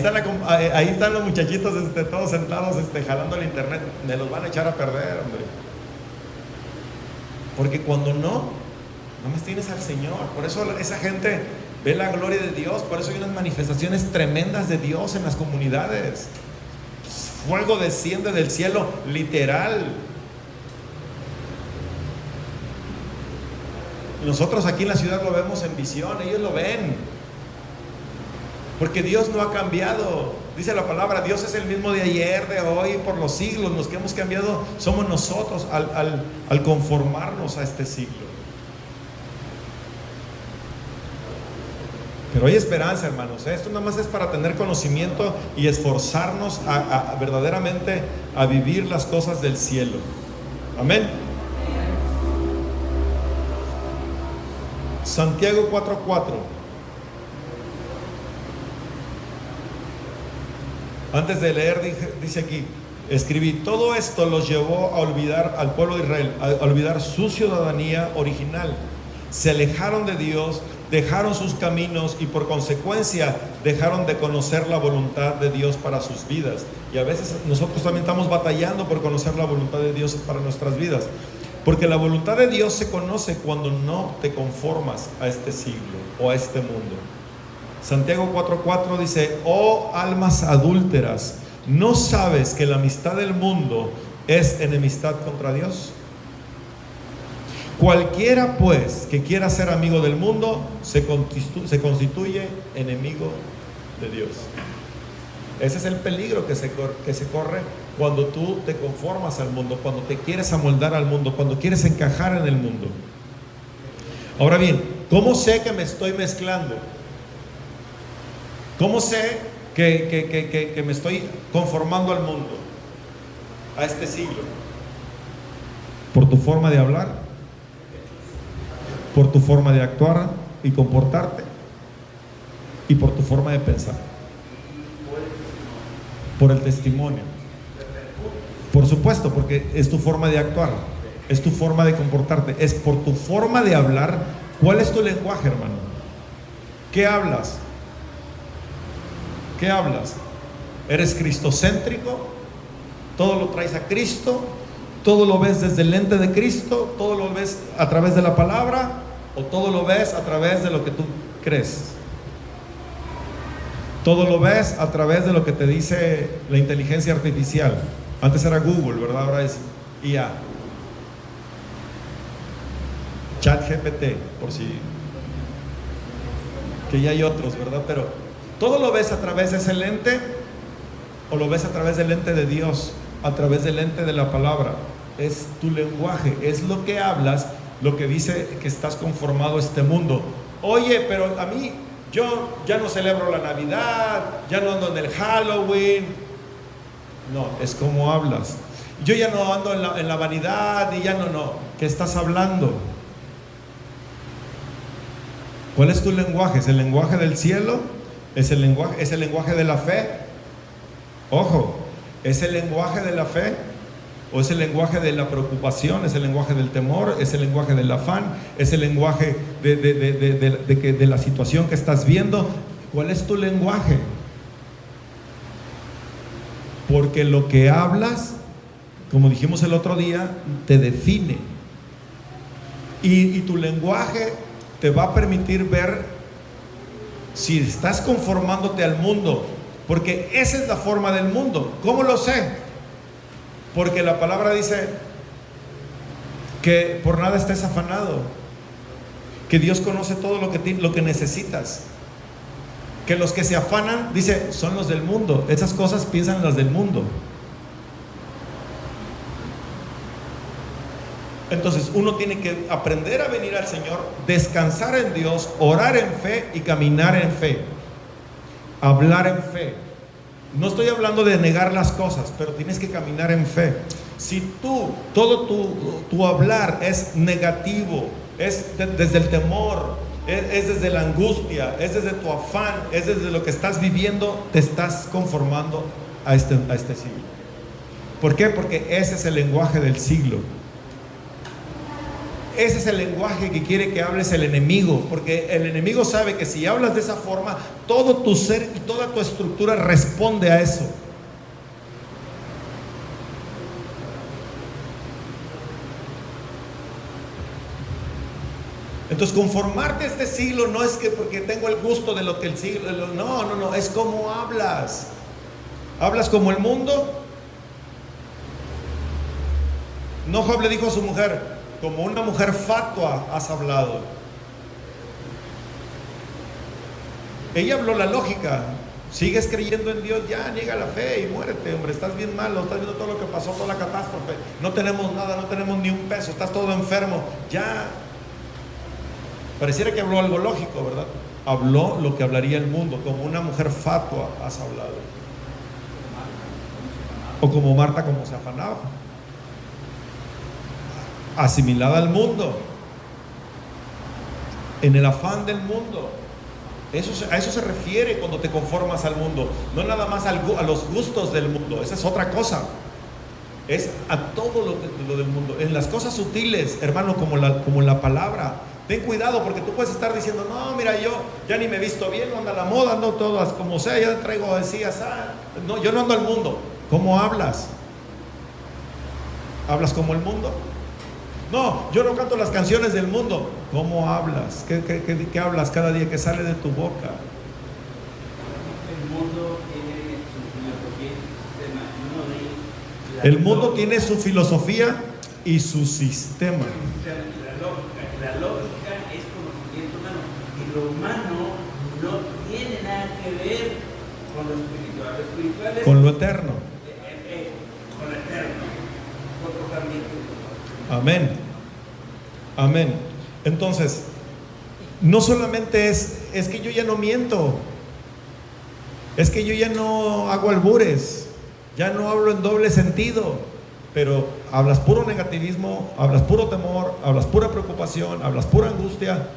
están los muchachitos todos sentados jalando el internet. Me los van a echar a perder, hombre. Porque cuando no más tienes al Señor. Por eso esa gente ve la gloria de Dios, por eso hay unas manifestaciones tremendas de Dios en las comunidades. Fuego desciende del cielo, literal. Nosotros aquí en la ciudad lo vemos en visión, ellos lo ven. Porque Dios no ha cambiado. Dice la palabra, Dios es el mismo de ayer, de hoy, por los siglos. Los que hemos cambiado somos nosotros al conformarnos a este siglo. Pero hay esperanza, hermanos. Esto nada más es para tener conocimiento y esforzarnos verdaderamente a vivir las cosas del cielo. Amén. Santiago 4:4. Antes de leer, dice aquí, escribí, todo esto los llevó a olvidar al pueblo de Israel, a olvidar su ciudadanía original. Se alejaron de Dios, dejaron sus caminos y por consecuencia dejaron de conocer la voluntad de Dios para sus vidas. Y a veces nosotros también estamos batallando por conocer la voluntad de Dios para nuestras vidas. Porque la voluntad de Dios se conoce cuando no te conformas a este siglo o a este mundo. Santiago 4:4 dice, oh almas adúlteras, ¿no sabes que la amistad del mundo es enemistad contra Dios? Cualquiera pues que quiera ser amigo del mundo se constituye enemigo de Dios. Ese es el peligro que se corre cuando tú te conformas al mundo, cuando te quieres amoldar al mundo, cuando quieres encajar en el mundo. Ahora bien, ¿cómo sé que me estoy mezclando? ¿Cómo sé que me estoy conformando al mundo, a este siglo? Por tu forma de hablar, por tu forma de actuar y comportarte, y por tu forma de pensar, por el testimonio. Por supuesto, porque es tu forma de actuar, es tu forma de comportarte, es por tu forma de hablar. ¿Cuál es tu lenguaje, hermano? ¿Qué hablas? ¿Qué hablas? ¿Eres cristocéntrico? ¿Todo lo traes a Cristo? ¿Todo lo ves desde el lente de Cristo? ¿Todo lo ves a través de la palabra? ¿O todo lo ves a través de lo que tú crees? Todo lo ves a través de lo que te dice la inteligencia artificial. Antes era Google, ¿verdad? Ahora es IA. ChatGPT, por si... que ya hay otros, ¿verdad? Pero todo lo ves a través de ese lente, o lo ves a través del lente de Dios, a través del lente de la palabra. Es tu lenguaje, es lo que hablas, lo que dice que estás conformado a este mundo. Oye, pero a mí, yo ya no celebro la Navidad, ya no ando en el Halloween. No, es como hablas. Yo ya no ando en la vanidad y ya no. ¿Qué estás hablando? ¿Cuál es tu lenguaje? ¿Es el lenguaje del cielo? ¿Es el lenguaje de la fe? Ojo, ¿es el lenguaje de la fe? ¿O es el lenguaje de la preocupación? ¿Es el lenguaje del temor? ¿Es el lenguaje del afán? ¿Es el lenguaje de la situación que estás viendo? ¿Cuál es tu lenguaje? Porque lo que hablas, como dijimos el otro día, te define. Y tu lenguaje te va a permitir ver si estás conformándote al mundo, porque esa es la forma del mundo. ¿Cómo lo sé? Porque la palabra dice que por nada estés afanado, que Dios conoce todo lo que necesitas, que los que se afanan, dice, son los del mundo. Esas cosas piensan las del mundo. Entonces uno tiene que aprender a venir al Señor, descansar en Dios, orar en fe y caminar en fe, hablar en fe. No estoy hablando de negar las cosas, pero tienes que caminar en fe. Si todo tu hablar es negativo, es desde el temor, es desde la angustia, es desde tu afán, es desde lo que estás viviendo, te estás conformando a este siglo. ¿Por qué? Porque ese es el lenguaje del siglo. Ese es el lenguaje que quiere que hables el enemigo, porque el enemigo sabe que si hablas de esa forma, todo tu ser y toda tu estructura responde a eso. Entonces, conformarte a este siglo no es que porque tengo el gusto de lo que el siglo, no, es como hablas. ¿Hablas como el mundo? No, Job le dijo a su mujer: como una mujer fatua has hablado. Ella habló la lógica. Sigues creyendo en Dios, ya niega la fe y muérete, hombre, estás bien malo, estás viendo todo lo que pasó, toda la catástrofe, no tenemos nada, no tenemos ni un peso, estás todo enfermo, ya. Pareciera que habló algo lógico, ¿verdad? Habló lo que hablaría el mundo. Como una mujer fatua has hablado. O como Marta, como se afanaba, asimilada al mundo, en el afán del mundo. A eso se refiere cuando te conformas al mundo. No nada más a los gustos del mundo, esa es otra cosa. Es a todo lo del mundo. En las cosas sutiles, hermano, como la palabra. Ten cuidado, porque tú puedes estar diciendo: no, mira, yo ya ni me he visto bien, no ando a la moda, ando todas como sea, ya traigo, decías, no, yo no ando al mundo. ¿Cómo hablas? ¿Hablas como el mundo? No, yo no canto las canciones del mundo. ¿Cómo hablas? ¿Qué hablas cada día que sale de tu boca? El mundo tiene su filosofía y su sistema. El mundo tiene su filosofía y su sistema. La lógica es conocimiento humano. Y lo humano no tiene nada que ver con lo espiritual. Lo espiritual es con lo eterno. Con lo eterno. Otro camino. Amén. Amén. Entonces, no solamente es que yo ya no miento, es que yo ya no hago albures, ya no hablo en doble sentido, pero hablas puro negativismo, hablas puro temor, hablas pura preocupación, hablas pura angustia.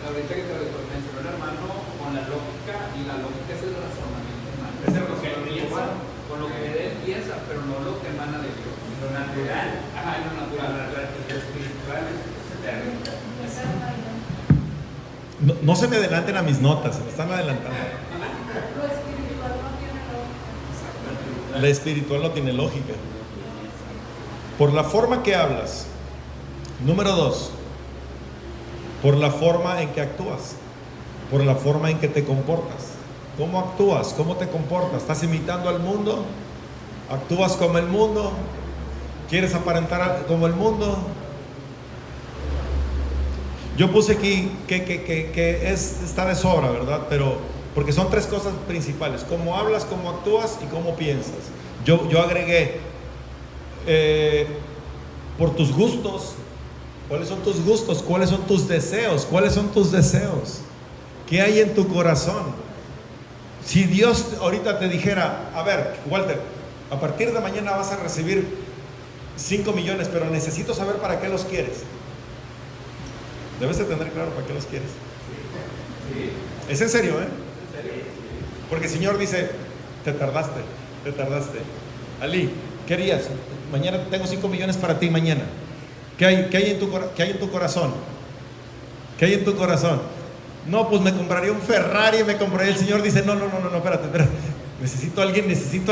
Ahorita que te mencionó el hermano con la lógica, y la lógica es el razonamiento humano. Es el razonamiento humano, con lo que él piensa, pero no lo que emana de Dios. Lo natural. Lo natural. Lo espiritual es eterno. No se me adelanten a mis notas, se me están adelantando. Lo espiritual no tiene lógica. La espiritual no tiene lógica. Por la forma que hablas. Número 2, por la forma en que actúas, por la forma en que te comportas. ¿Cómo actúas? ¿Cómo te comportas? ¿Estás imitando al mundo? ¿Actúas como el mundo? ¿Quieres aparentar como el mundo? Yo puse aquí que está de sobra, ¿verdad? Pero porque son 3 cosas principales: cómo hablas, cómo actúas y cómo piensas. Yo agregué por tus gustos. ¿Cuáles son tus gustos? ¿Cuáles son tus deseos? ¿Cuáles son tus deseos? ¿Qué hay en tu corazón? Si Dios ahorita te dijera: a ver, Walter, a partir de mañana vas a recibir 5 millones, pero necesito saber para qué los quieres. Debes de tener claro para qué los quieres. Es en serio, ¿eh? Porque el Señor dice: te tardaste. Ali, ¿qué harías? Mañana tengo 5 millones para ti mañana. ¿Qué hay en tu corazón? ¿Qué hay en tu corazón? No, pues me compraría un Ferrari, me compraría. El Señor dice: no, espérate. Necesito a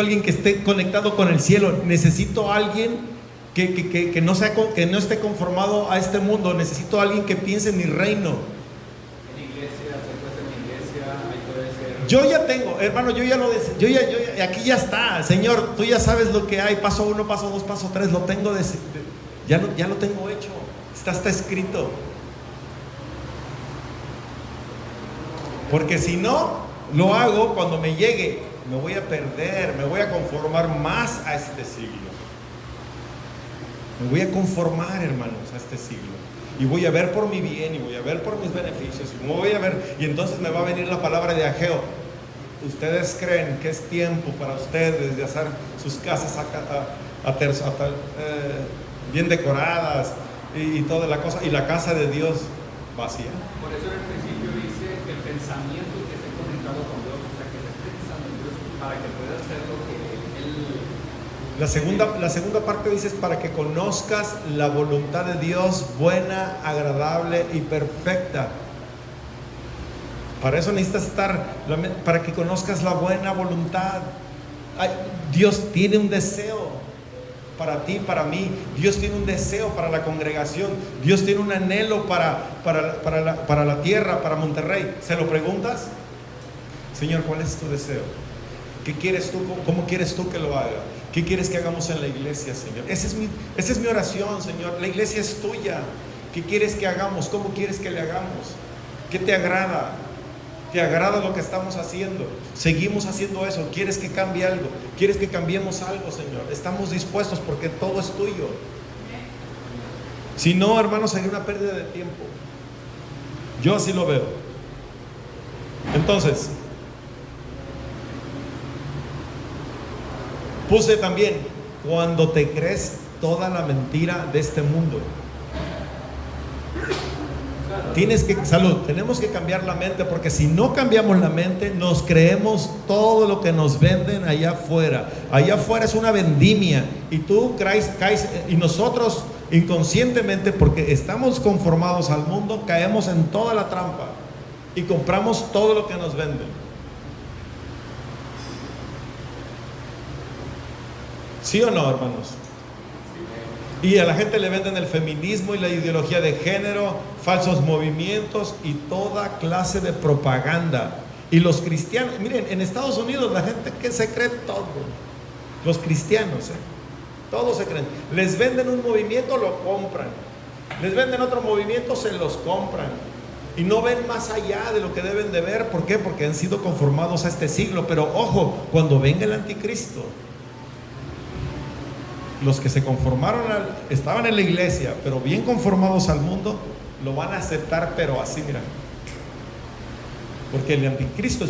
alguien que esté conectado con el cielo. Necesito a alguien que no esté conformado a este mundo. Necesito a alguien que piense en mi reino. En iglesia, después en iglesia, ahí puede ser. Yo ya tengo, hermano, aquí ya está. Señor, tú ya sabes lo que hay. Paso 1, paso 2, paso 3. Lo tengo ya lo tengo hecho. Está escrito. Porque si no lo hago, cuando me llegue, me voy a perder, me voy a conformar más a este siglo. Me voy a conformar, hermanos, a este siglo. Y voy a ver por mi bien, y voy a ver por mis beneficios, y entonces me va a venir la palabra de Ageo. Ustedes creen que es tiempo para ustedes de hacer sus casas bien decoradas y toda la cosa, y la casa de Dios vacía. Por eso en el principio dice que el pensamiento que esté conectado con Dios, o sea, que esté pensando en Dios para que pueda hacer lo que Él. La segunda parte dice: para que conozcas la voluntad de Dios, buena, agradable y perfecta. Para eso necesitas para que conozcas la buena voluntad. Dios tiene un deseo para ti, para mí. Dios tiene un deseo para la congregación. Dios tiene un anhelo para la tierra, para Monterrey. ¿Se lo preguntas? Señor, ¿cuál es tu deseo? ¿Qué quieres tú? ¿Cómo quieres tú que lo haga? ¿Qué quieres que hagamos en la iglesia, Señor? Esa es mi oración, Señor. La iglesia es tuya. ¿Qué quieres que hagamos? ¿Cómo quieres que le hagamos? ¿Qué te agrada? ¿Te agrada lo que estamos haciendo? ¿Seguimos haciendo eso? ¿Quieres que cambie algo? ¿Quieres que cambiemos algo, Señor? Estamos dispuestos porque todo es tuyo. Si no, hermanos, sería una pérdida de tiempo. Yo así lo veo. Entonces, puse también: cuando te crees toda la mentira de este mundo. Tenemos que cambiar la mente, porque si no cambiamos la mente, nos creemos todo lo que nos venden allá afuera. Allá afuera es una vendimia, y tú caes, y nosotros inconscientemente, porque estamos conformados al mundo, caemos en toda la trampa y compramos todo lo que nos venden. ¿Sí o no, hermanos? Y a la gente le venden el feminismo y la ideología de género, falsos movimientos y toda clase de propaganda. Y los cristianos, miren, en Estados Unidos la gente que se cree todo. Los cristianos, todos se creen. Les venden un movimiento, lo compran. Les venden otro movimiento, se los compran. Y no ven más allá de lo que deben de ver. ¿Por qué? Porque han sido conformados a este siglo. Pero ojo, cuando venga el anticristo, los que se conformaron, estaban en la iglesia, pero bien conformados al mundo, lo van a aceptar, pero así, mira. Porque el anticristo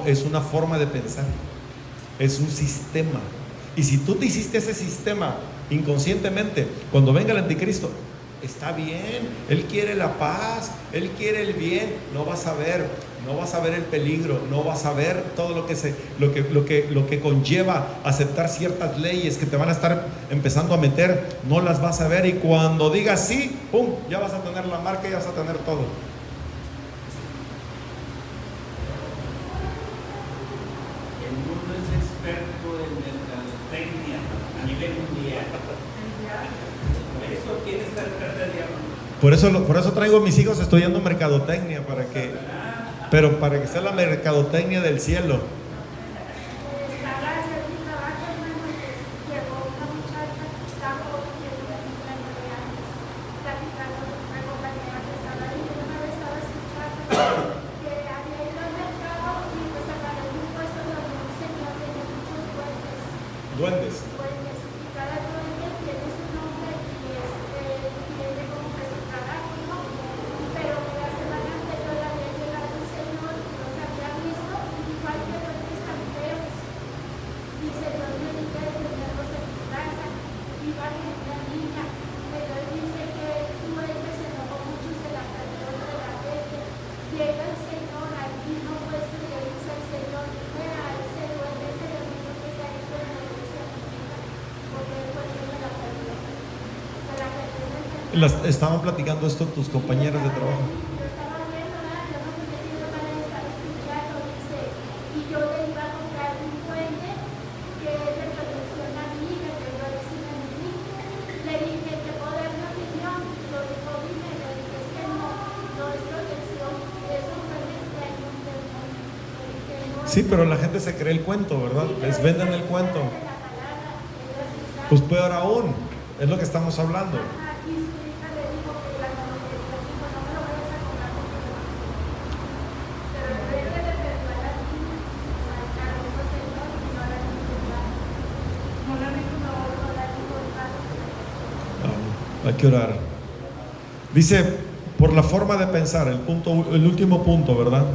es una forma de pensar, es un sistema. Y si tú te hiciste ese sistema inconscientemente, cuando venga el anticristo, está bien, él quiere la paz, él quiere el bien. No vas a ver el peligro, no vas a ver todo lo que conlleva aceptar ciertas leyes que te van a estar empezando a meter. No las vas a ver, y cuando digas sí, pum, ya vas a tener la marca y ya vas a tener todo. experto en mercadotecnia a nivel mundial. Por eso tiene esta carta de diablo. Por eso traigo a mis hijos estudiando mercadotecnia, para que sea la mercadotecnia del cielo. Estaba en mi trabajo, hermano, que llegó una muchacha, estaba tiene 20 años de años, platicando con una compañera que estaba ahí. Una vez estaba escuchando que había ido al mercado y pues apareció un puesto donde un señor tenía muchos duendes. Duendes. Duendes. Y cada duende tiene su nombre y tiene como que su trabajo, ¿no? Pero la semana anterior había llegado un señor y los había visto, igual que duendes tan feos. Y se Dios me dice de tenerlos en tu casa. Iba una niña, pero él dice que el duende se enojó mucho y se la perdió de la mente. Llega el Señor al mismo puesto y le dice al Señor, vea, ese duende es el mismo que está ahí, pero no le dice a mi hija, porque después se la perdió. Se la perdió en el mercado. Estaban platicando esto tus compañeras de trabajo. Yo estaba viendo, ¿verdad? Yo no me metí para estar estudiando, dice, y yo le iba a comprar un duende que le protección a mi hija, que yo decía a mi hija. Le dije, ¿te puedo dar una opinión? Lo dijo, dime, le dije, es que no es protección, es un duende extraño, un demonio. Le dije, no es. Sí, pero la gente se cree el cuento, ¿verdad? Sí, pero Les venden ella el sí cuento. sabe de la palabra, ella sí sabe. Pues peor aún, es lo que estamos hablando. Ajá, y su hija le dijo que cuando le dijo, no me lo vayas a comprar porque no me gusta. Pero el rey le perdió a la niña, sacaron los señores y no la dijo nada. No la dijo nada. Hay que orar. Dice, por la forma de pensar, el último punto, ¿verdad?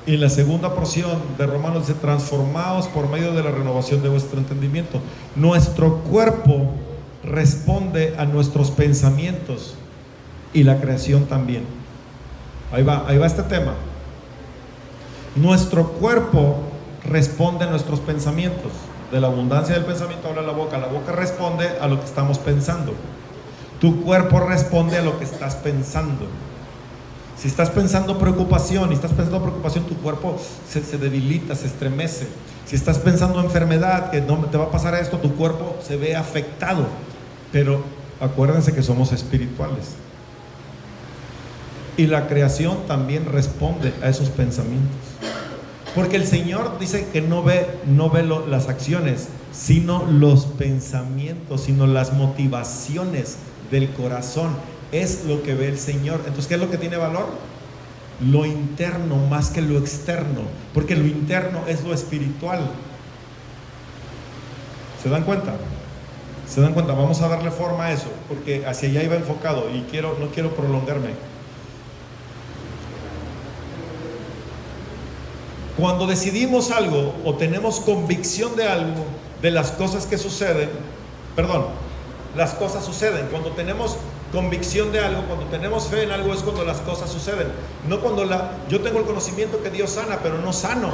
Y en la segunda porción de Romanos dice, transformados por medio de la renovación de vuestro entendimiento. Nuestro cuerpo responde a nuestros pensamientos y la creación también. Ahí va este tema. Nuestro cuerpo responde a nuestros pensamientos. De la abundancia del pensamiento habla la boca responde a lo que estamos pensando. Tu cuerpo responde a lo que estás pensando. Si estás pensando preocupación, tu cuerpo se debilita, se estremece. Si estás pensando enfermedad, que no te va a pasar esto, tu cuerpo se ve afectado. Pero acuérdense que somos espirituales. Y la creación también responde a esos pensamientos. Porque el Señor dice que no ve las acciones, sino los pensamientos, sino las motivaciones del corazón. Es lo que ve el Señor. Entonces, ¿qué es lo que tiene valor? Lo interno más que lo externo, porque lo interno es lo espiritual. ¿Se dan cuenta? Vamos a darle forma a eso, porque hacia allá iba enfocado y no quiero prolongarme. Cuando decidimos algo o tenemos convicción de algo, de las cosas que suceden, las cosas suceden. Cuando tenemos convicción de algo, cuando tenemos fe en algo, es cuando las cosas suceden. No cuando yo tengo el conocimiento que Dios sana, pero no sano.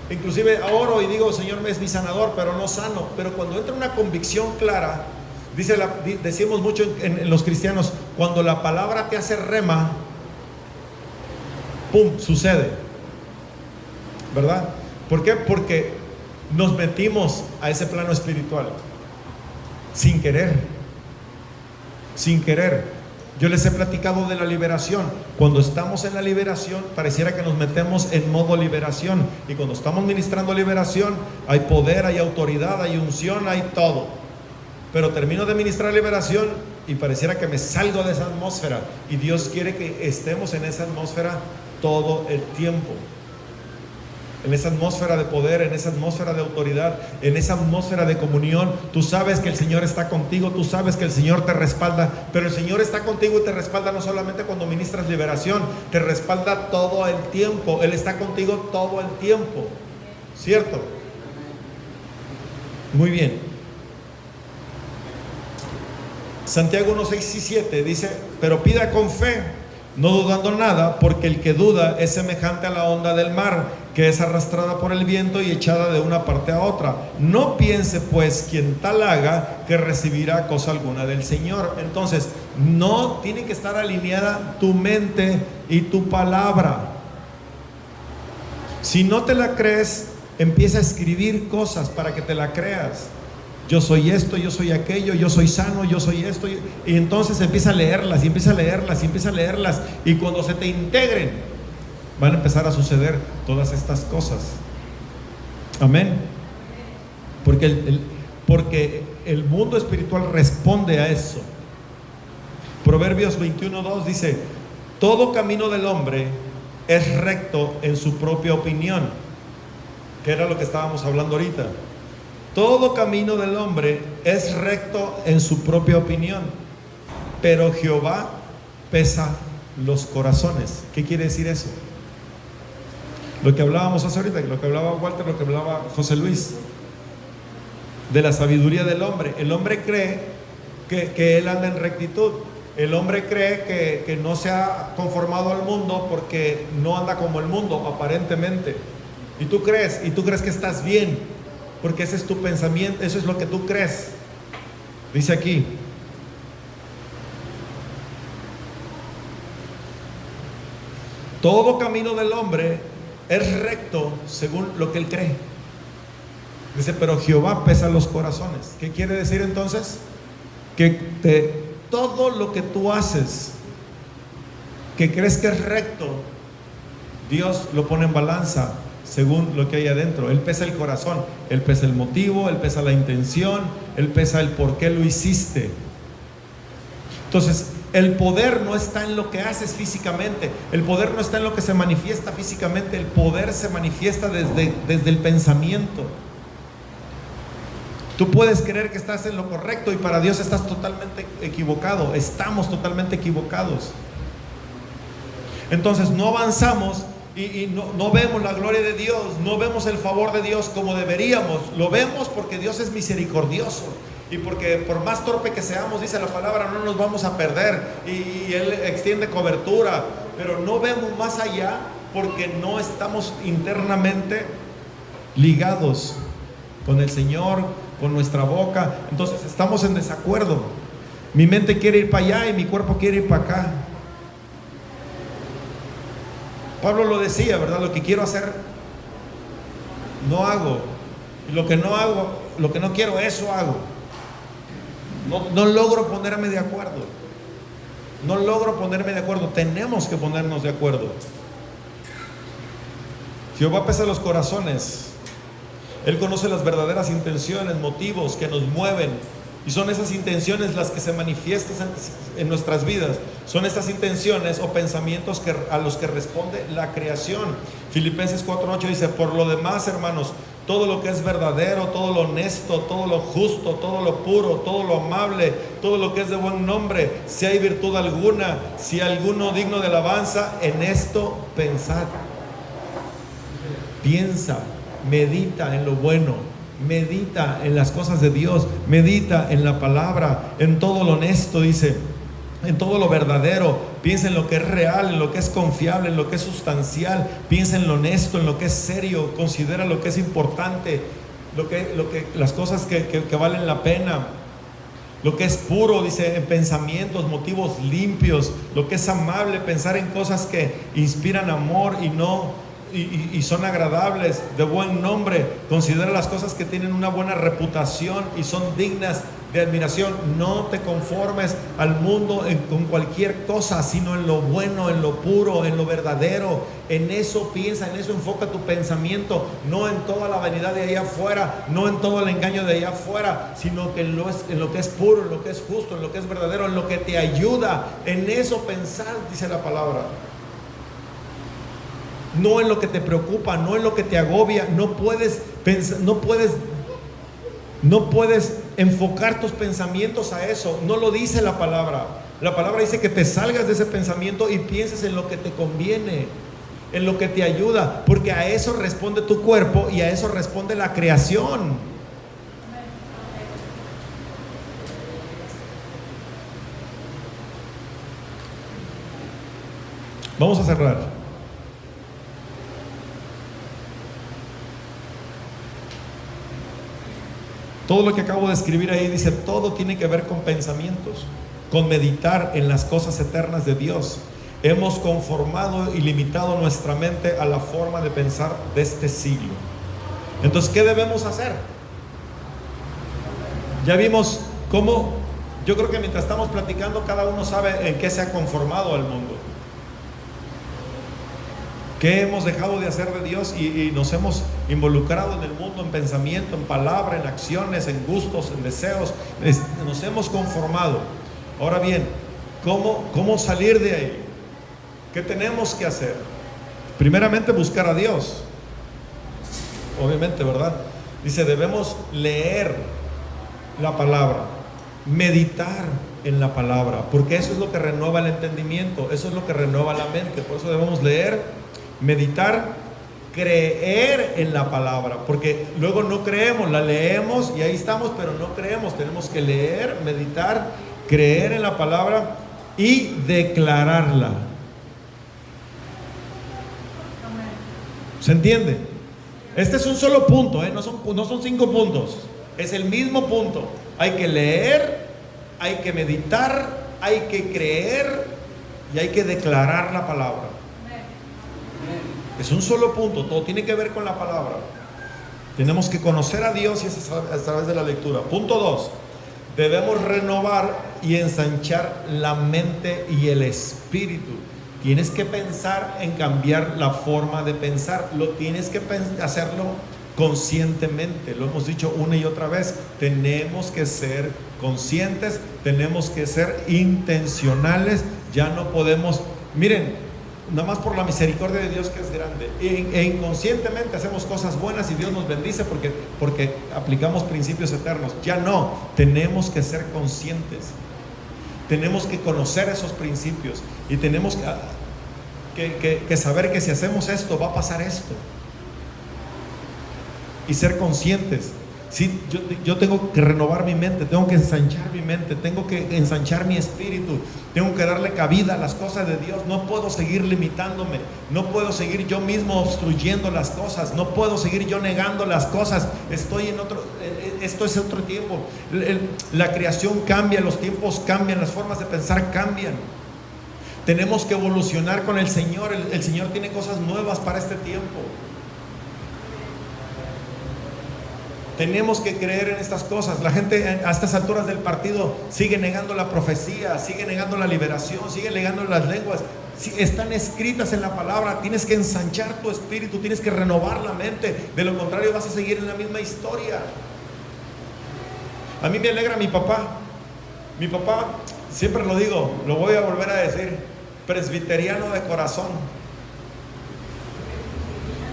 Inclusive oro y digo, Señor es mi sanador, pero no sano. Pero cuando entra una convicción clara, decimos mucho en los cristianos, cuando la palabra te hace rema, ¡pum!, sucede. ¿Verdad? ¿Por qué? Porque nos metimos a ese plano espiritual sin querer. Yo les he platicado de la liberación. Cuando estamos en la liberación, pareciera que nos metemos en modo liberación. Y cuando estamos ministrando liberación, hay poder, hay autoridad, hay unción, hay todo. Pero termino de ministrar liberación y pareciera que me salgo de esa atmósfera. Y Dios quiere que estemos en esa atmósfera todo el tiempo. En esa atmósfera de poder, en esa atmósfera de autoridad, en esa atmósfera de comunión. Tú sabes que el Señor está contigo, tú sabes que el Señor te respalda, pero el Señor está contigo y te respalda no solamente cuando ministras liberación, te respalda todo el tiempo. Él está contigo todo el tiempo, ¿cierto? Muy bien. Santiago 1, 6 y 7 dice, pero pida con fe, no dudando nada, porque el que duda es semejante a la onda del mar, que es arrastrada por el viento y echada de una parte a otra. No piense pues quien tal haga que recibirá cosa alguna del Señor. Entonces, no tiene que estar alineada tu mente y tu palabra. Si no te la crees, empieza a escribir cosas para que te la creas. Yo soy esto, yo soy aquello, yo soy sano, yo soy esto. Y entonces empieza a leerlas, y empieza a leerlas, y empieza a leerlas. Y cuando se te integren, van a empezar a suceder todas estas cosas. Amén. Porque el mundo espiritual responde a eso. Proverbios 21:2 dice: todo camino del hombre es recto en su propia opinión, que era lo que estábamos hablando ahorita. Todo camino del hombre es recto en su propia opinión, pero Jehová pesa los corazones. ¿Qué quiere decir eso? Lo que hablábamos hace ahorita, lo que hablaba Walter, lo que hablaba José Luis, de la sabiduría del hombre. El hombre cree que él anda en rectitud. El hombre cree que no se ha conformado al mundo porque no anda como el mundo, aparentemente. Y tú crees que estás bien, porque ese es tu pensamiento, eso es lo que tú crees. Dice aquí: todo camino del hombre es recto según lo que él cree. Dice, pero Jehová pesa los corazones. ¿Qué quiere decir entonces? Que todo lo que tú haces, que crees que es recto, Dios lo pone en balanza según lo que hay adentro. Él pesa el corazón, Él pesa el motivo, Él pesa la intención, Él pesa el por qué lo hiciste. Entonces, el poder no está en lo que haces físicamente, el poder no está en lo que se manifiesta físicamente, el poder se manifiesta desde el pensamiento. Tú puedes creer que estás en lo correcto y para Dios estás totalmente equivocado. Estamos totalmente equivocados. Entonces no avanzamos y no vemos la gloria de Dios, no vemos el favor de Dios como deberíamos. Lo vemos porque Dios es misericordioso y porque por más torpe que seamos, dice la palabra, no nos vamos a perder y Él extiende cobertura, pero no vemos más allá porque no estamos internamente ligados con el Señor, con nuestra boca. Entonces estamos en desacuerdo. Mi mente quiere ir para allá y mi cuerpo quiere ir para acá. Pablo lo decía, ¿verdad? Lo que quiero hacer no hago, y lo que no hago, lo que no quiero, eso hago. No logro ponerme de acuerdo. No logro ponerme de acuerdo. Tenemos que ponernos de acuerdo. Jehová pesa los corazones. Él conoce las verdaderas intenciones, motivos que nos mueven. Y son esas intenciones las que se manifiestan en nuestras vidas. Son estas intenciones o pensamientos a los que responde la creación. Filipenses 4:8 dice: por lo demás, hermanos, todo lo que es verdadero, todo lo honesto, todo lo justo, todo lo puro, todo lo amable, todo lo que es de buen nombre, si hay virtud alguna, si alguno digno de alabanza, en esto pensad. Piensa, medita en lo bueno, medita en las cosas de Dios, medita en la palabra, en todo lo honesto, dice, en todo lo verdadero. Piensa en lo que es real, en lo que es confiable, en lo que es sustancial. Piensa en lo honesto, en lo que es serio. Considera lo que es importante, las cosas que valen la pena. Lo que es puro, dice, en pensamientos, motivos limpios. Lo que es amable, pensar en cosas que inspiran amor y son agradables, de buen nombre. Considera las cosas que tienen una buena reputación y son dignas de admiración. No te conformes al mundo con cualquier cosa, sino en lo bueno, en lo puro, en lo verdadero. En eso piensa, en eso enfoca tu pensamiento, no en toda la vanidad de allá afuera, no en todo el engaño de allá afuera, sino que en lo que es puro, en lo que es justo, en lo que es verdadero, en lo que te ayuda. En eso pensar, dice la palabra. No en lo que te preocupa, no en lo que te agobia. No puedes pensar, no puedes enfocar tus pensamientos a eso. No lo dice la palabra. La palabra dice que te salgas de ese pensamiento y pienses en lo que te conviene, en lo que te ayuda, porque a eso responde tu cuerpo y a eso responde la creación. Vamos a cerrar. Todo lo que acabo de escribir ahí dice, todo tiene que ver con pensamientos, con meditar en las cosas eternas de Dios. Hemos conformado y limitado nuestra mente a la forma de pensar de este siglo. Entonces, ¿qué debemos hacer? Ya vimos cómo, yo creo que mientras estamos platicando, cada uno sabe en qué se ha conformado al mundo. ¿Qué hemos dejado de hacer de Dios y nos hemos involucrado en el mundo, en pensamiento, en palabra, en acciones, en gustos, en deseos? Nos hemos conformado. Ahora bien, ¿cómo salir de ahí? ¿Qué tenemos que hacer? Primeramente, buscar a Dios. Obviamente, ¿verdad? Dice, debemos leer la palabra, meditar en la palabra, porque eso es lo que renueva el entendimiento, eso es lo que renueva la mente. Por eso debemos leer, meditar, creer en la palabra, porque luego no creemos, la leemos y ahí estamos, pero no creemos. Tenemos que leer, meditar, creer en la palabra y declararla. ¿Se entiende? Este es un solo punto, no son 5 puntos, es el mismo punto. Hay que leer, hay que meditar, hay que creer y hay que declarar la palabra. Es un solo punto, todo tiene que ver con la palabra. Tenemos que conocer a Dios y es a través de la lectura. Punto 2, debemos renovar y ensanchar la mente y el espíritu. Tienes que pensar en cambiar la forma de pensar, tienes que hacerlo conscientemente. Lo hemos dicho una y otra vez, tenemos que ser conscientes, tenemos que ser intencionales. Ya no podemos, miren, nada más por la misericordia de Dios que es grande, e inconscientemente hacemos cosas buenas y Dios nos bendice porque aplicamos principios eternos. Ya no, tenemos que ser conscientes, tenemos que conocer esos principios y tenemos que saber que si hacemos esto va a pasar esto, y ser conscientes. Sí, yo tengo que renovar mi mente, tengo que ensanchar mi mente, tengo que ensanchar mi espíritu, tengo que darle cabida a las cosas de Dios. No puedo seguir limitándome, no puedo seguir yo mismo obstruyendo las cosas, no puedo seguir yo negando las cosas. Esto es otro tiempo. La creación cambia, los tiempos cambian, las formas de pensar cambian. Tenemos que evolucionar con el Señor. El Señor tiene cosas nuevas para este tiempo. Tenemos que creer en estas cosas. La gente a estas alturas del partido sigue negando la profecía, sigue negando la liberación, sigue negando las lenguas. Están escritas en la palabra. Tienes que ensanchar tu espíritu, tienes que renovar la mente. De lo contrario vas a seguir en la misma historia. A mí me alegra mi papá. Mi papá, siempre lo digo, lo voy a volver a decir, presbiteriano de corazón.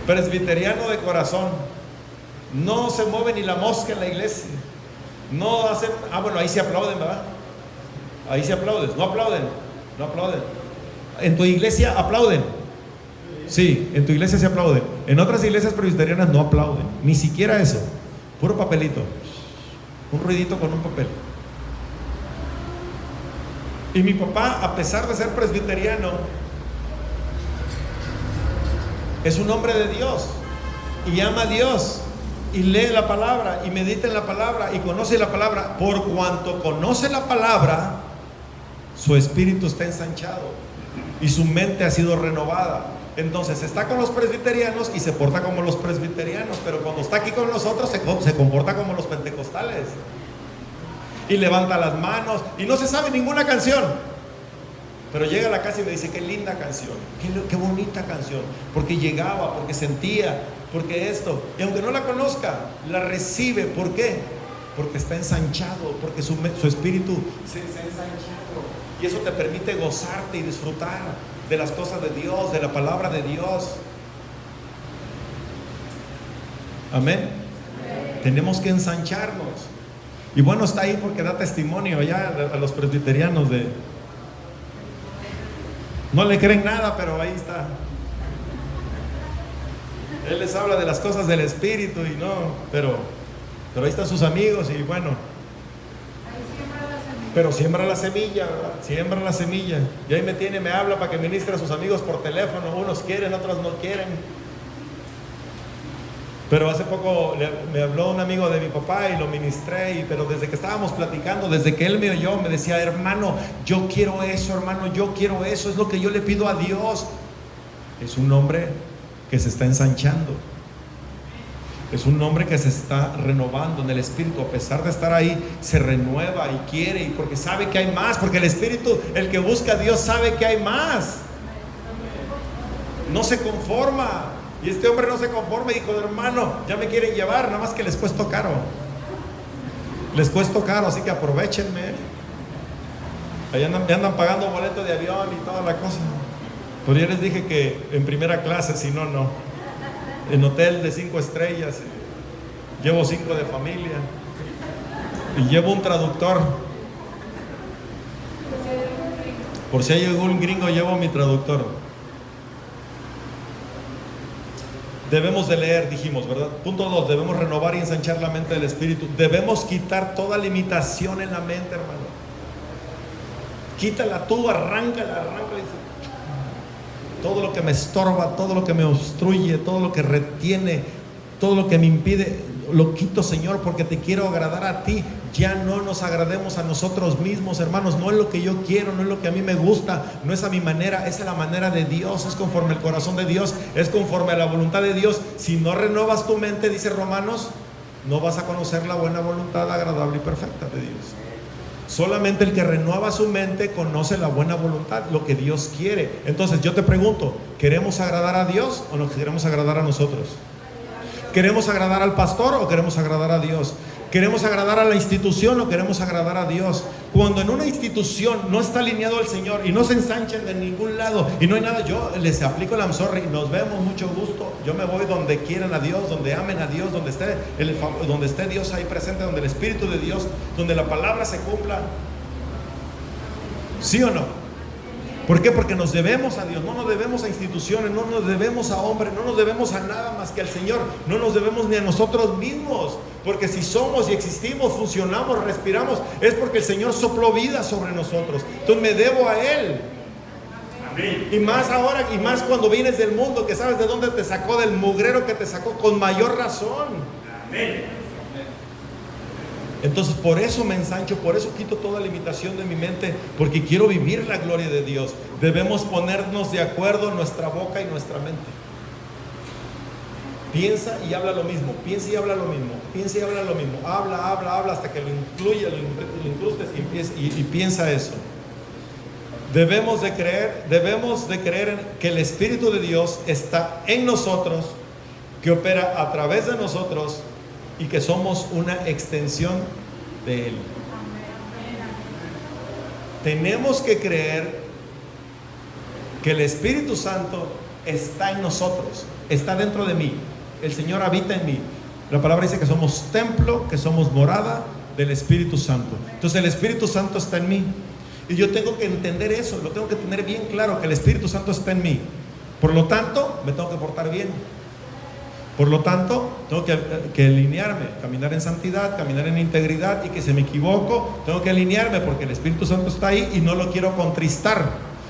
Presbiteriano de corazón. No se mueve ni la mosca en la iglesia. No hacen, bueno, ahí se aplauden, ¿verdad? Ahí se aplauden, no aplauden. En tu iglesia aplauden. Sí, en tu iglesia se aplauden. En otras iglesias presbiterianas no aplauden, ni siquiera eso. Puro papelito, un ruidito con un papel. Y mi papá, a pesar de ser presbiteriano, es un hombre de Dios y ama a Dios. Y lee la palabra y medita en la palabra y conoce la palabra. Por cuanto conoce la palabra, su espíritu está ensanchado y su mente ha sido renovada. Entonces está con los presbiterianos y se porta como los presbiterianos, pero cuando está aquí con nosotros se comporta como los pentecostales y levanta las manos y no se sabe ninguna canción, pero llega a la casa y me dice: qué linda canción, qué bonita canción, porque llegaba, porque sentía, porque esto, y aunque no la conozca, la recibe. ¿Por qué? Porque está ensanchado, porque su espíritu se ha ensanchado, y eso te permite gozarte y disfrutar de las cosas de Dios, de la palabra de Dios. Amén. Tenemos que ensancharnos. Y bueno, está ahí porque da testimonio ya a los presbiterianos de... No le creen nada, pero ahí está. Él les habla de las cosas del espíritu y no, pero ahí están sus amigos y bueno. Pero siembra la semilla, ¿verdad? Siembra la semilla. Y ahí me habla para que ministre a sus amigos por teléfono. Unos quieren, otros no quieren. Pero hace poco me habló un amigo de mi papá y lo ministré, pero desde que estábamos platicando, desde que él me oyó, me decía: hermano, yo quiero eso, hermano, yo quiero eso, es lo que yo le pido a Dios. Es un hombre que se está ensanchando. Es un hombre que se está renovando en el Espíritu. A pesar de estar ahí, se renueva y quiere, y porque sabe que hay más. Porque el Espíritu, el que busca a Dios, sabe que hay más. No se conforma. Y este hombre no se conforma y dijo: hermano, ya me quieren llevar, nada más que les cuesta caro. Les cuesta caro, así que aprovechenme. Allá andan pagando boleto de avión y toda la cosa. Pero ya les dije que en primera clase, si no, no. En hotel de 5 estrellas. Llevo 5 de familia. Y llevo un traductor. Por si hay algún gringo, llevo mi traductor. Debemos de leer, dijimos, ¿verdad? Punto 2, debemos renovar y ensanchar la mente del Espíritu. Debemos quitar toda limitación en la mente, hermano. Quítala tú, arráncala. Todo lo que me estorba, todo lo que me obstruye, todo lo que retiene, todo lo que me impide, lo quito, Señor, porque te quiero agradar a ti. Ya no nos agrademos a nosotros mismos, hermanos. No es lo que yo quiero, no es lo que a mí me gusta, no es a mi manera, es a la manera de Dios, es conforme al corazón de Dios, es conforme a la voluntad de Dios. Si no renovas tu mente, dice Romanos, no vas a conocer la buena voluntad agradable y perfecta de Dios. Solamente el que renueva su mente conoce la buena voluntad, lo que Dios quiere. Entonces yo te pregunto, ¿queremos agradar a Dios o nos queremos agradar a nosotros? ¿Queremos agradar al pastor o queremos agradar a Dios? ¿Queremos agradar a la institución o queremos agradar a Dios? Cuando en una institución no está alineado al Señor y no se ensanchan de ningún lado y no hay nada, yo les aplico el I'm sorry, nos vemos, mucho gusto, yo me voy donde quieran a Dios, donde amen a Dios, donde esté Dios ahí presente, donde el Espíritu de Dios, donde la palabra se cumpla. ¿Sí o no? ¿Por qué? Porque nos debemos a Dios, no nos debemos a instituciones, no nos debemos a hombres, no nos debemos a nada más que al Señor, no nos debemos ni a nosotros mismos, porque si somos y existimos, funcionamos, respiramos, es porque el Señor sopló vida sobre nosotros. Entonces me debo a Él. Amén. Y más ahora, y más cuando vienes del mundo, que sabes de dónde te sacó, del mugrero que te sacó, con mayor razón. Amén. Entonces por eso me ensancho, por eso quito toda limitación de mi mente, porque quiero vivir la gloria de Dios. Debemos ponernos de acuerdo nuestra boca y nuestra mente. Piensa y habla lo mismo, piensa y habla lo mismo, piensa y habla lo mismo, habla hasta que lo incluyas, lo incrustes y piensa eso. Debemos de creer en que el Espíritu de Dios está en nosotros, que opera a través de nosotros y que somos una extensión de Él. Tenemos que creer que el Espíritu Santo está en nosotros, está dentro de mí. El Señor habita en mí. La palabra dice que somos templo, que somos morada del Espíritu Santo. Entonces el Espíritu Santo está en mí. Y yo tengo que entender eso, lo tengo que tener bien claro, que el Espíritu Santo está en mí. Por lo tanto, me tengo que portar bien. Por lo tanto, tengo que alinearme, caminar en santidad, caminar en integridad, y que si me equivoco, tengo que alinearme porque el Espíritu Santo está ahí y no lo quiero contristar,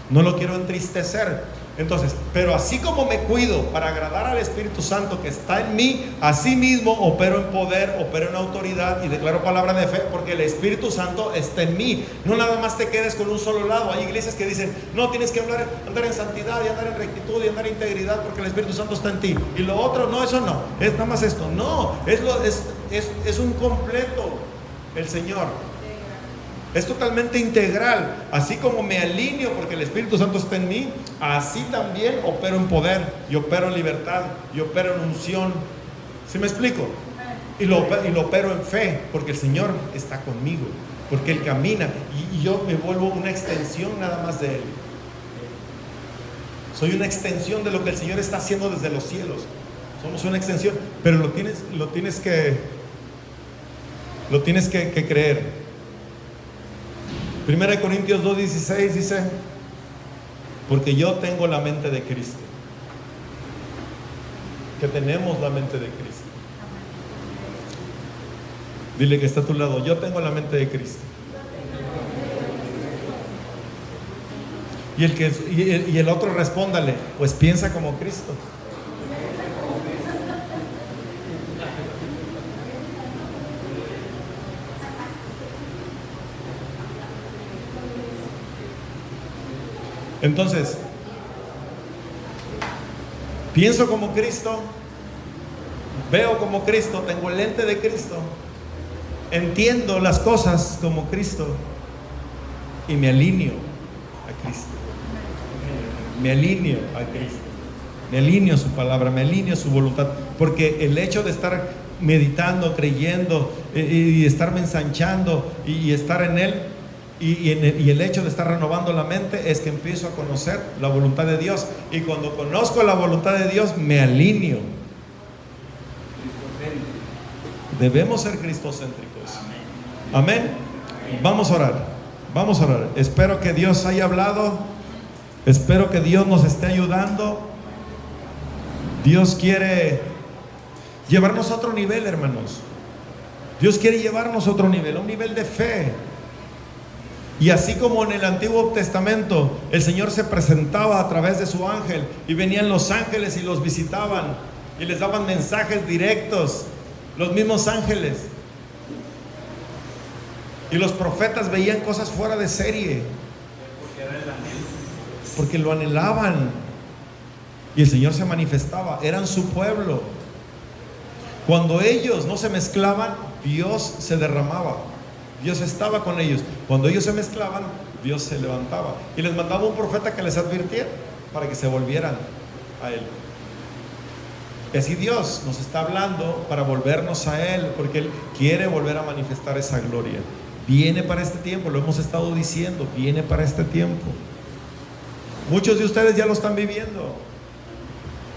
no lo quiero entristecer. Entonces, pero así como me cuido para agradar al Espíritu Santo que está en mí, así mismo opero en poder, opero en autoridad y declaro palabra de fe, porque el Espíritu Santo está en mí. No nada más te quedes con un solo lado. Hay iglesias que dicen, no, tienes que andar en santidad y andar en rectitud y andar en integridad porque el Espíritu Santo está en ti. Y lo otro, no, eso no, es nada más esto. No, es un completo el Señor. Es totalmente integral. Así como me alineo porque el Espíritu Santo está en mí, así también opero en poder, y opero en libertad, y opero en unción. ¿Sí me explico? Y lo opero en fe porque el Señor está conmigo, porque Él camina y yo me vuelvo una extensión nada más de Él. Soy una extensión de lo que el Señor está haciendo desde los cielos. Somos una extensión, pero lo tienes que creer. 1 Corintios 2:16 dice, porque yo tengo la mente de Cristo. Que tenemos la mente de Cristo. Dile que está a tu lado, yo tengo la mente de Cristo. Y el otro respóndale, pues piensa como Cristo. Entonces, pienso como Cristo, Veo como Cristo, tengo el lente de Cristo, entiendo las cosas como Cristo y me alineo a Cristo. Me alineo a Cristo. Me alineo a su palabra, me alineo a su voluntad. Porque el hecho de estar meditando, creyendo y estarme ensanchando y estar en Él y el hecho de estar renovando la mente es que empiezo a conocer la voluntad de Dios. Y cuando conozco la voluntad de Dios, me alineo. Debemos ser cristocéntricos. Amén. Vamos a orar. Vamos a orar. Espero que Dios haya hablado. Espero que Dios nos esté ayudando. Dios quiere llevarnos a otro nivel, hermanos. Dios quiere llevarnos a otro nivel, a un nivel de fe. Y así como en el Antiguo Testamento el Señor se presentaba a través de su ángel y venían los ángeles y los visitaban y les daban mensajes directos, los mismos ángeles, y los profetas veían cosas fuera de serie porque lo anhelaban, y el Señor se manifestaba, eran su pueblo. Cuando ellos no se mezclaban, Dios se derramaba, Dios estaba con ellos. Cuando ellos se mezclaban, Dios se levantaba y les mandaba un profeta que les advirtiera para que se volvieran a Él. Y así Dios nos está hablando para volvernos a Él, porque Él quiere volver a manifestar esa gloria. Viene para este tiempo, lo hemos estado diciendo, viene para este tiempo. Muchos de ustedes ya lo están viviendo.